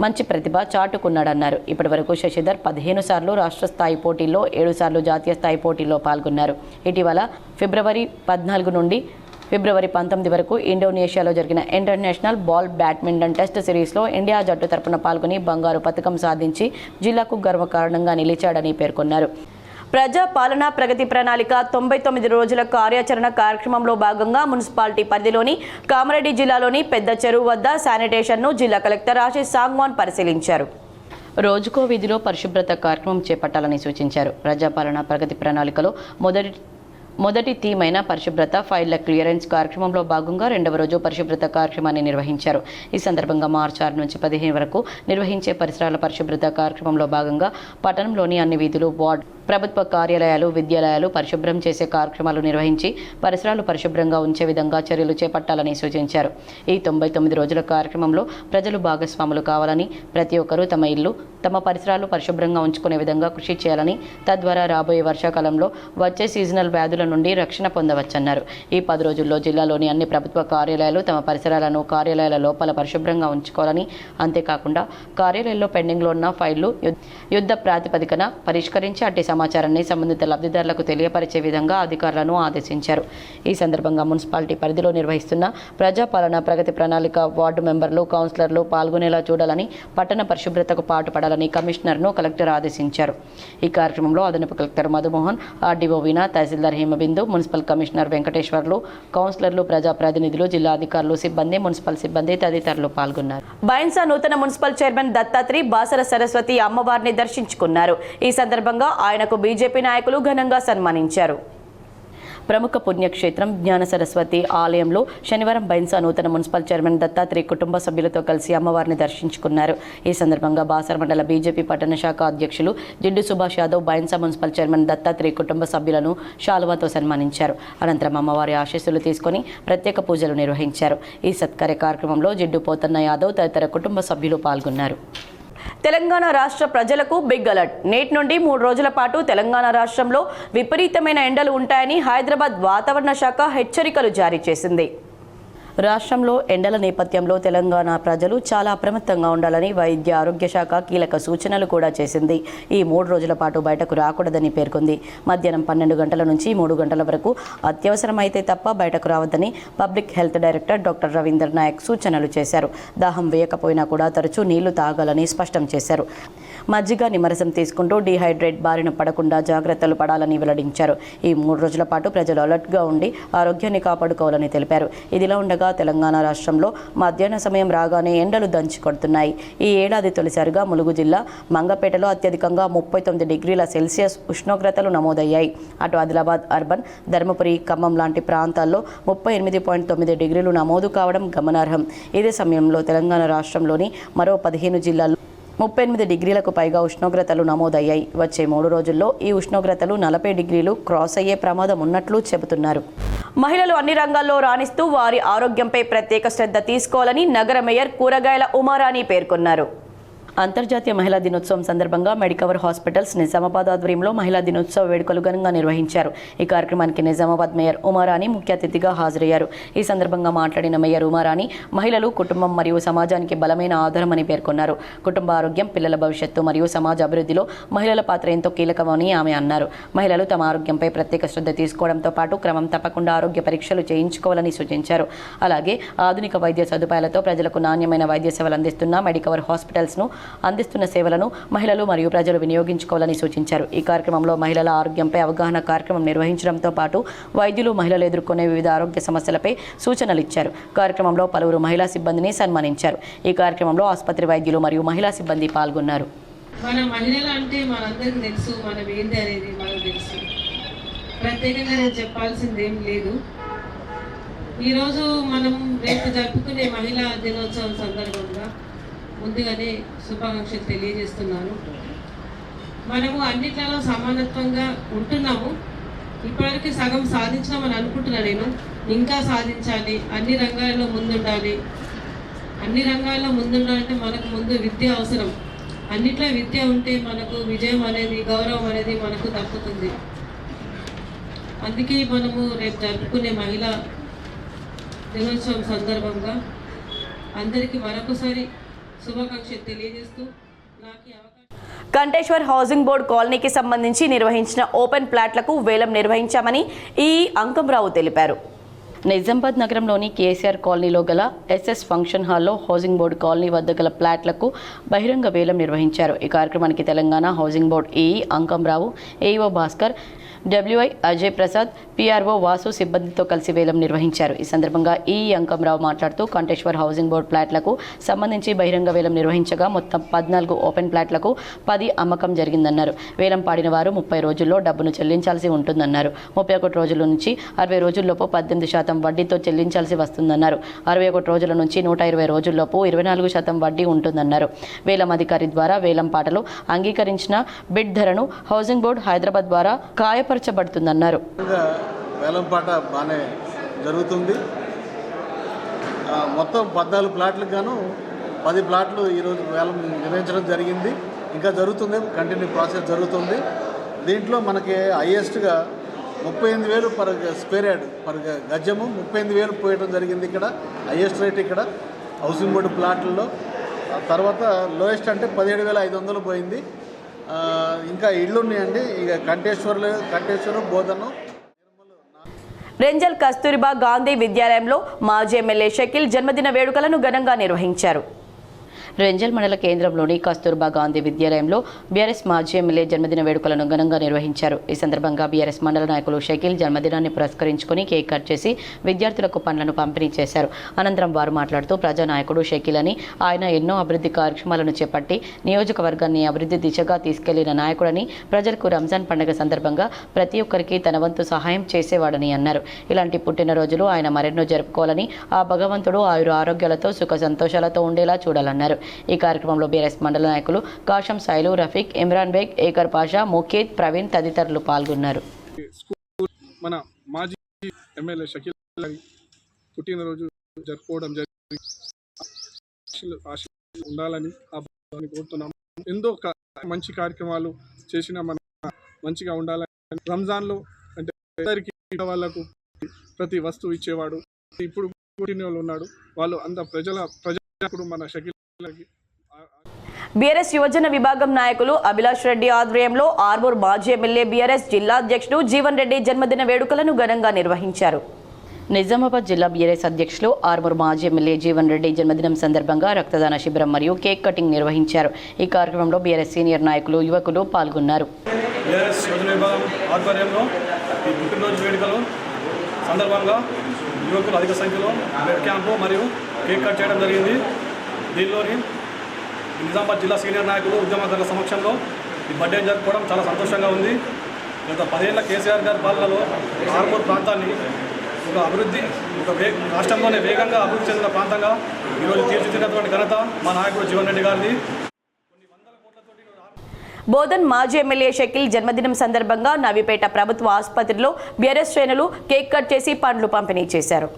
మంచి ప్రతిభ చాటుకున్నాడన్నారు. ఇప్పటివరకు శశిధర్ 15 సార్లు రాష్ట్ర స్థాయి పోటీల్లో 7 సార్లు జాతీయ స్థాయి పోటీల్లో పాల్గొన్నారు. ఇటీవల ఫిబ్రవరి 14 నుండి ఫిబ్రవరి 19 వరకు ఇండోనేషియాలో జరిగిన ఇంటర్నేషనల్ బాల్ బ్యాడ్మింటన్ టెస్ట్ సిరీస్లో ఇండియా జట్టు తరపున పాల్గొని బంగారు పతకం సాధించి జిల్లాకు గర్వకారణంగా నిలిచాడని పేర్కొన్నారు. ప్రజా పాలన ప్రగతి ప్రణాళిక 99 రోజుల కార్యాచరణ కార్యక్రమంలో భాగంగా మున్సిపాలిటీ పరిధిలోని కామారెడ్డి జిల్లాలోని పెద్ద చెరువు వద్ద శానిటేషన్ను జిల్లా కలెక్టర్ ఆశీష్ సాంగ్వాన్ పరిశీలించారు. రోజుకో వీధిలో పరిశుభ్రత కార్యక్రమం చేపట్టాలని సూచించారు. ప్రజాపాలన ప్రగతి ప్రణాళికలో మొదటి థీమ్ అయిన పరిశుభ్రత ఫైళ్ల క్లియరెన్స్ కార్యక్రమంలో భాగంగా 2వ రోజు పరిశుభ్రత కార్యక్రమాన్ని నిర్వహించారు. ఈ సందర్భంగా మార్చి 6 నుంచి 15 వరకు నిర్వహించే పరిసరాల పరిశుభ్రత కార్యక్రమంలో భాగంగా పట్టణంలోని అన్ని వీధులు, వార్డు, ప్రభుత్వ కార్యాలయాలు, విద్యాలయాలు పరిశుభ్రం చేసే కార్యక్రమాలు నిర్వహించి పరిసరాలు పరిశుభ్రంగా ఉంచే విధంగా చర్యలు చేపట్టాలని సూచించారు. ఈ 99 రోజుల కార్యక్రమంలో ప్రజలు భాగస్వాములు కావాలని, ప్రతి ఒక్కరూ తమ ఇల్లు, తమ పరిసరాలు పరిశుభ్రంగా ఉంచుకునే విధంగా కృషి చేయాలని, తద్వారా రాబోయే వర్షాకాలంలో వచ్చే సీజనల్ వ్యాధుల నుండి రక్షణ పొందవచ్చన్నారు. ఈ 10 రోజుల్లో జిల్లాలోని అన్ని ప్రభుత్వ కార్యాలయాలు తమ పరిసరాలను కార్యాలయాల లోపల పరిశుభ్రంగా ఉంచుకోవాలని, అంతేకాకుండా కార్యాలయాల్లో పెండింగ్లో ఉన్న ఫైళ్లు యుద్ధ ప్రాతిపదికన పరిష్కరించి అట్టి సమాచారాన్ని సంబంధిత లబ్ధిదారులకు తెలియపరిచే విధంగా అధికారులను ఆదేశించారు. ఈ సందర్భంగా మున్సిపాలిటీ పరిధిలో నిర్వహిస్తున్న ప్రజాపాలన ప్రగతి ప్రణాళిక వార్డు మెంబర్లు, కౌన్సిలర్లు పాల్గొనేలా చూడాలని, పట్టణ పరిశుభ్రతకు పాటుపడాలని కమిషనర్ను కలెక్టర్ ఆదేశించారు. ఈ కార్యక్రమంలో అదనపు కలెక్టర్ మధుమోహన్, ఆర్డీఓ వీణా, తహసీల్దార్ హిమబిందు, మున్సిపల్ కమిషనర్ వెంకటేశ్వర్లు, కౌన్సిలర్లు, ప్రజాప్రతినిధులు, జిల్లా అధికారులు, సిబ్బంది, మున్సిపల్ సిబ్బంది తదితరులు పాల్గొన్నారు. బైన్సా నూతన మున్సిపల్ చైర్మన్ దత్తాత్రి బాసర సరస్వతి అమ్మవారిని దర్శించుకున్నారు. ఈ సందర్భంగా ఆయనకు బీజేపీ నాయకులు ఘనంగా సన్మానించారు. ప్రముఖ పుణ్యక్షేత్రం జ్ఞాన సరస్వతి ఆలయంలో శనివారం బైన్సా నూతన మున్సిపల్ చైర్మన్ దత్తాత్రి కుటుంబ సభ్యులతో కలిసి అమ్మవారిని దర్శించుకున్నారు. ఈ సందర్భంగా బాసర మండల బీజేపీ పట్టణ శాఖ అధ్యక్షులు జిడ్డు సుభాష్ యాదవ్ బైన్సా మున్సిపల్ చైర్మన్ దత్తాత్రి కుటుంబ సభ్యులను శాలువాతో సన్మానించారు. అనంతరం అమ్మవారి ఆశీస్సులు తీసుకుని ప్రత్యేక పూజలు నిర్వహించారు. ఈ సత్కార్య కార్యక్రమంలో జిడ్డు పోతన్న యాదవ్ తదితర కుటుంబ సభ్యులు పాల్గొన్నారు. తెలంగాణ రాష్ట్ర ప్రజలకు బిగ్ అలర్ట్. నేటి నుండి 3 రోజుల పాటు తెలంగాణ రాష్ట్రంలో విపరీతమైన ఎండలు ఉంటాయని హైదరాబాద్ వాతావరణ శాఖ హెచ్చరికలు జారీ చేసింది. రాష్ట్రంలో ఎండల నేపథ్యంలో తెలంగాణ ప్రజలు చాలా అప్రమత్తంగా ఉండాలని వైద్య ఆరోగ్య శాఖ కీలక సూచనలు కూడా చేసింది. ఈ 3 రోజుల పాటు బయటకు రాకూడదని పేర్కొంది. మధ్యాహ్నం 12 గంటల నుంచి 3 గంటల వరకు అత్యవసరమైతే తప్ప బయటకు రావద్దని public health director doctor Ravinder Naik సూచనలు చేశారు. దాహం వేయకపోయినా కూడా తరచూ నీళ్లు తాగాలని స్పష్టం చేశారు. మజ్జిగ, నిమ్మరసం తీసుకుంటూ డీహైడ్రేట్ బారిన పడకుండా జాగ్రత్తలు పడాలని వెల్లడించారు. ఈ 3 రోజుల పాటు ప్రజలు అలర్ట్గా ఉండి ఆరోగ్యాన్ని కాపాడుకోవాలని తెలిపారు. ఇదిలా ఉండగా తెలంగాణ రాష్ట్రంలో మధ్యాహ్న సమయం రాగానే ఎండలు దంచి కొడుతున్నాయి. ఈ ఏడాది తొలిసారిగా ములుగు జిల్లా మంగపేటలో అత్యధికంగా 39 డిగ్రీల సెల్సియస్ ఉష్ణోగ్రతలు నమోదయ్యాయి. అటు ఆదిలాబాద్ అర్బన్, ధర్మపురి, ఖమ్మం లాంటి ప్రాంతాల్లో 38.9 డిగ్రీలు నమోదు కావడం గమనార్హం. ఇదే సమయంలో తెలంగాణ రాష్ట్రంలోని మరో 15 జిల్లాల్లో 38 డిగ్రీలకు పైగా ఉష్ణోగ్రతలు నమోదయ్యాయి. వచ్చే 3 రోజుల్లో ఈ ఉష్ణోగ్రతలు 40 డిగ్రీలు క్రాస్ అయ్యే ప్రమాదం ఉన్నట్లు చెబుతున్నారు. మహిళలు అన్ని రంగాల్లో రాణిస్తూ వారి ఆరోగ్యంపై ప్రత్యేక శ్రద్ధ తీసుకోవాలని నగర మేయర్ కూరగాయల ఉమారాణి పేర్కొన్నారు. అంతర్జాతీయ మహిళా దినోత్సవం సందర్భంగా మెడికవర్ హాస్పిటల్స్ నిజామాబాద్ ఆధ్వర్యంలో మహిళా దినోత్సవ వేడుకలు ఘనంగా నిర్వహించారు. ఈ కార్యక్రమానికి నిజామాబాద్ మేయర్ ఉమారాణి ముఖ్య అతిథిగా హాజరయ్యారు. ఈ సందర్భంగా మాట్లాడిన మేయర్ ఉమారాణి మహిళలు కుటుంబం మరియు సమాజానికి బలమైన ఆధారమని పేర్కొన్నారు. కుటుంబ ఆరోగ్యం, పిల్లల భవిష్యత్తు మరియు సమాజ అభివృద్ధిలో మహిళల పాత్ర ఎంతో కీలకమని ఆమె అన్నారు. మహిళలు తమ ఆరోగ్యంపై ప్రత్యేక శ్రద్ధ తీసుకోవడంతో పాటు క్రమం తప్పకుండా ఆరోగ్య పరీక్షలు చేయించుకోవాలని సూచించారు. అలాగే ఆధునిక వైద్య సదుపాయాలతో ప్రజలకు నాణ్యమైన వైద్య సేవలు అందిస్తున్న మెడికవర్ హాస్పిటల్స్ను అందిస్తున్న సేవలను మహిళలు మరియు ప్రజలు వినియోగించుకోవాలని సూచించారు. ఈ కార్యక్రమంలో మహిళల ఆరోగ్యంపై అవగాహన కార్యక్రమం నిర్వహించడంతో పాటు వైద్యులు మహిళలు ఎదుర్కొనే వివిధ ఆరోగ్య సమస్యలపై సూచనలు ఇచ్చారు. కార్యక్రమంలో పలువురు మహిళా సిబ్బందిని సన్మానించారు. ఈ కార్యక్రమంలో ఆసుపత్రి వైద్యులు మరియు మహిళా సిబ్బంది పాల్గొన్నారు. మన మహిళలు అంటే మనందరికీ తెలుసు, మనం ఏంటి అనేది మనకు తెలుసు. ప్రత్యేకంగా నేను చెప్పాల్సింది ఏం లేదు. ఈరోజు మనం రేపు జరుపుకునే మహిళా దినోత్సవం సందర్భంగా ముందుగానే శుభాకాంక్షలు తెలియజేస్తున్నాను. మనము అన్నిట్లలో సమానత్వంగా ఉంటున్నాము. ఇప్పటివరకు సగం సాధించినామని అనుకుంటున్నా నేను. ఇంకా సాధించాలి, అన్ని రంగాల్లో ముందుండాలి. అన్ని రంగాల్లో ముందుండాలంటే మనకు ముందు విద్య అవసరం. అన్నిట్లో విద్య ఉంటే మనకు విజయం అనేది, గౌరవం అనేది మనకు దక్కుతుంది. అందుకే మనము రేపు జరుపుకునే మహిళా దినోత్సవం సందర్భంగా అందరికీ మరొకసారి శుభాకాంక్షలు తెలియజేస్తూ నాకు ఈ అవకాశం కంటేశ్వర్ హౌసింగ్ బోర్డు కాలనీకి సంబంధించి నిర్వహించిన ఓపెన్ ప్లాట్లకు వేలం నిర్వహించామని ఈ అంకంరావు తెలిపారు. నిజామాబాద్ నగరంలోని కేసీఆర్ కాలనీలో గల ఎస్ఎస్ ఫంక్షన్ హాల్లో హౌసింగ్ బోర్డు కాలనీ వద్ద గల ఫ్లాట్లకు బహిరంగ వేలం నిర్వహించారు. ఈ కార్యక్రమానికి Telangana housing board EE Ankam Rao, AEO Bhaskar, WI Ajay Prasad, PRO Vasu సిబ్బందితో కలిసి వేలం నిర్వహించారు. ఈ సందర్భంగా ఈఈ అంకంరావు మాట్లాడుతూ కంటేశ్వర్ హౌసింగ్ బోర్డు ఫ్లాట్లకు సంబంధించి బహిరంగ వేలం నిర్వహించగా మొత్తం 14 ఓపెన్ ఫ్లాట్లకు 10 అమ్మకం జరిగిందన్నారు. వేలం పాడిన వారు 30 రోజుల్లో డబ్బును చెల్లించాల్సి ఉంటుందన్నారు. 31 రోజుల నుంచి 60 రోజుల్లోపు 18% వడ్డీతో చెల్లించాల్సి వస్తుందన్నారు. 61 రోజుల నుంచి 120 రోజుల్లోపు 24% వడ్డీ ఉంటుందన్నారు. వేలం అధికారి ద్వారా వేలం పాటలు అంగీకరించిన బిడ్ ధరను హౌసింగ్ బోర్డు హైదరాబాద్ ద్వారా ఖాయపరచబడుతుందన్నారు. వేలం పాట బాగానే జరుగుతుంది. మొత్తం 14 ప్లాట్లకు గాను 10 ప్లాట్లు ఈరోజు వేలం నిర్వహించడం జరిగింది. ఇంకా జరుగుతుంది, కంటిన్యూ ప్రాసెస్ జరుగుతుంది. దీంట్లో మనకి హైయెస్ట్గా 38,000 పర్ స్క్వేర్ యార్డ్ పర్ గజము 38,000 పోయడం జరిగింది. ఇక్కడ హైయెస్ట్ రేట్ ఇక్కడ హౌసింగ్ బోర్డు ప్లాట్లలో. తర్వాత లోయెస్ట్ అంటే 17,500 పోయింది. ఇంకా ఇళ్ళు ఉన్నాయండి. ఇక కంటేశ్వరం బోధను రెంజల్ కస్తూరిబా గాంధీ విద్యాలయంలో మాజీ ఎమ్మెల్యే షకీల్ జన్మదిన వేడుకలను ఘనంగా నిర్వహించారు. రెంజల్ మండల కేంద్రంలోని కస్తూర్బా గాంధీ విద్యాలయంలో బీఆర్ఎస్ మాజీ ఎమ్మెల్యే జన్మదిన వేడుకలను ఘనంగా నిర్వహించారు. ఈ సందర్భంగా బీఆర్ఎస్ మండల నాయకులు షకీల్ జన్మదినాన్ని పురస్కరించుకుని కేక్ కట్ చేసి విద్యార్థులకు పండ్లను పంపిణీ చేశారు. అనంతరం వారు మాట్లాడుతూ ప్రజానాయకుడు షకీల్ అని, ఆయన ఎన్నో అభివృద్ధి కార్యక్రమాలను చేపట్టి నియోజకవర్గాన్ని అభివృద్ధి దిశగా తీసుకెళ్లిన నాయకుడని, ప్రజలకు రంజాన్ పండుగ సందర్భంగా ప్రతి ఒక్కరికి తన వంతు సహాయం చేసేవాడని అన్నారు. ఇలాంటి పుట్టినరోజులు ఆయన మరెన్నో జరుపుకోవాలని, ఆ భగవంతుడు ఆయుర ఆరోగ్యాలతో సుఖ సంతోషాలతో ఉండేలా చూడాలన్నారు. ఈ కార్యక్రమంలో బీఆర్ఎస్ మండల నాయకులు కాశం సాయిలు, రఫీక్, ఇమ్రాన్ బేగ్, ఏకర్ పాషా, ముఖేత్, ప్రవీణ్ తదితరులు పాల్గొన్నారు. మన మాజీ ఎమ్మెల్యే షకీల్ పుట్టినరోజు జరుపుకోవడం జరిగింది. ఉండాలని కోరుతున్నాం. ఎంతో మంచి కార్యక్రమాలు చేసిన మన మంచిగా ఉండాలని, రంజాన్లో అంటే అందరికీ వాళ్ళకు ప్రతి వస్తువు ఇచ్చేవాడు. ఇప్పుడు పుట్టిన వాళ్ళు ఉన్నాడు, వాళ్ళు అంత ప్రజలకు మన షకీల్. బీఆర్ఎస్ యువజన విభాగం నాయకులు అభిలాష్ రెడ్డి ఆధ్వర్యంలో ఆర్మూర్ మాజీ ఎమ్మెల్యే బీఆర్ఎస్ జిల్లా అధ్యక్షుడు జీవన్ రెడ్డి జన్మదిన వేడుకలను ఘనంగా నిర్వహించారు. నిజామాబాద్ జిల్లా బీఆర్ఎస్ అధ్యక్షులు ఆర్మూర్ మాజీ ఎమ్మెల్యే జీవన్ రెడ్డి జన్మదినం సందర్భంగా రక్తదాన శిబిరం మరియు కేక్ కటింగ్ నిర్వహించారు. ఈ కార్యక్రమంలో బీఆర్ఎస్ సీనియర్ నాయకులు, యువకులు పాల్గొన్నారు. బీఆర్ఎస్ యువజన విభాగం ఆధ్వర్యంలో ఈ పుట్టినరోజు వేడుకలు సందర్భంగా యువకులు అధిక సంఖ్యలో బ్లడ్ క్యాంపు మరియు కేక్ కట్ చేయడం జరిగింది. దీనిలోని నిజామాబాద్ జిల్లా సీనియర్ నాయకులు, ఉద్యమకారుల సమక్షంలో ఈ బర్త్డే జరుపుకోవడం చాలా సంతోషంగా ఉంది. గత 10 ఏళ్ల కేసీఆర్ గారి పాలనలో ఆర్మూర్ ప్రాంతాన్ని ఒక అభివృద్ధి, రాష్ట్రంలోనే వేగంగా అభివృద్ధి చెందిన ప్రాంతంగా ఈరోజు తీర్చిదిద్దినటువంటి ఘనత మా నాయకుడు జీవన్ రెడ్డి గారిది. బోధన్ మాజీ ఎమ్మెల్యే షకీల్ జన్మదినం సందర్భంగా నవీపేట ప్రభుత్వ ఆసుపత్రిలో బీఆర్ఎస్ శ్రేణులు కేక్ కట్ చేసి పండ్లు పంపిణీ చేశారు.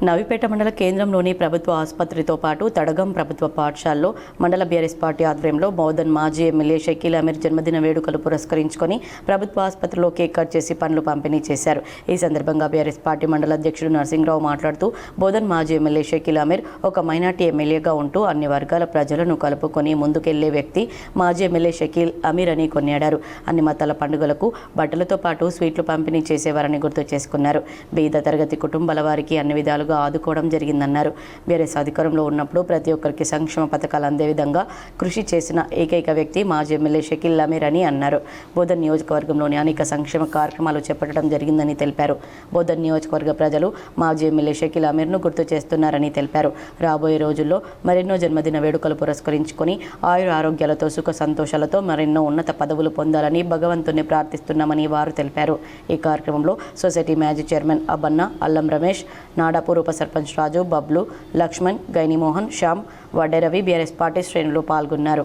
నవీపేట మండల కేంద్రంలోని ప్రభుత్వ ఆసుపత్రితో పాటు తడగం ప్రభుత్వ పాఠశాలలో మండల బీఆర్ఎస్ పార్టీ ఆధ్వర్యంలో బోధన్ మాజీ ఎమ్మెల్యే షకీల్ అమీర్ జన్మదిన వేడుకలు పురస్కరించుకొని ప్రభుత్వ ఆసుపత్రిలో కేక్ కట్ చేసి పండ్లు పంపిణీ చేశారు. ఈ సందర్భంగా బీఆర్ఎస్ పార్టీ మండల అధ్యక్షుడు నరసింహరావు మాట్లాడుతూ బోధన్ మాజీ ఎమ్మెల్యే షకీల్ అమీర్ ఒక మైనార్టీ ఎమ్మెల్యేగా ఉంటూ అన్ని వర్గాల ప్రజలను కలుపుకొని ముందుకెళ్లే వ్యక్తి మాజీ ఎమ్మెల్యే షకీల్ అమీర్ అని కొనియాడారు. అన్ని మతాల పండుగలకు బట్టలతో పాటు స్వీట్లు పంపిణీ చేసేవారని గుర్తు చేసుకున్నారు. బీద తరగతి కుటుంబాల వారికి అన్ని విధాలుగా ఆదుకోవడం జరిగిందన్నారు. బీఆర్ఎస్ అధికారంలో ఉన్నప్పుడు ప్రతి ఒక్కరికి సంక్షేమ పథకాలు అందే విధంగా కృషి చేసిన ఏకైక వ్యక్తి మాజీ ఎమ్మెల్యే షకీల్ అమీర్ అని అన్నారు. బోధన్ నియోజకవర్గంలోని అనేక సంక్షేమ కార్యక్రమాలు చేపట్టడం జరిగిందని తెలిపారు. బోధన్ నియోజకవర్గ ప్రజలు మాజీ ఎమ్మెల్యే షకీల్ అమీర్ను గుర్తు చేస్తున్నారని తెలిపారు. రాబోయే రోజుల్లో మరెన్నో జన్మదిన వేడుకలు పురస్కరించుకొని ఆయుర ఆరోగ్యాలతో సుఖ సంతోషాలతో మరెన్నో ఉన్నత పదవులు పొందాలని భగవంతుని ప్రార్థిస్తున్నామని వారు తెలిపారు. ఈ కార్యక్రమంలో సొసైటీ మాజీ చైర్మన్ అబ్బన్న, అల్లం రమేష్, నాడాపూర్ ఉప సర్పంచ్ రాజు, బబ్లు, లక్ష్మణ్, గైనిమోహన్, శ్యామ్, వడ్డేరవి బీఆర్ఎస్ పార్టీ శ్రేణులు పాల్గొన్నారు.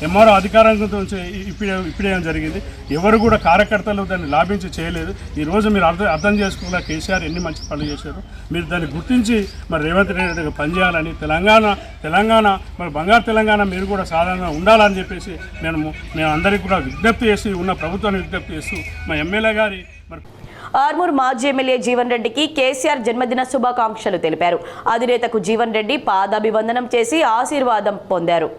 ఎంఆర్ఓ అధికారంతో ఇప్పుడే జరిగింది. ఎవరు కూడా కార్యకర్తలు దాన్ని లాభించి చేయలేదు. ఈరోజు మీరు అర్థం చేసుకున్న కేసీఆర్ ఎన్ని మంచి పనులు చేశారు. మీరు దాన్ని గుర్తించి మరి రేవంత్ రెడ్డి పనిచేయాలని, తెలంగాణ మరి బంగారు తెలంగాణ మీరు కూడా సాధారణంగా ఉండాలని చెప్పేసి మేము అందరికీ కూడా విజ్ఞప్తి చేసి ఉన్న ప్రభుత్వాన్ని విజ్ఞప్తి చేస్తూ మా ఎమ్మెల్యే గారి మరి ఆర్మూర్ మాజీ ఎమ్మెల్యే జీవన్ రెడ్డికి కేసీఆర్ జన్మదిన శుభాకాంక్షలు తెలిపారు. అధినేతకు జీవన్ రెడ్డి పాదాభివందనం చేసి ఆశీర్వాదం పొందారు.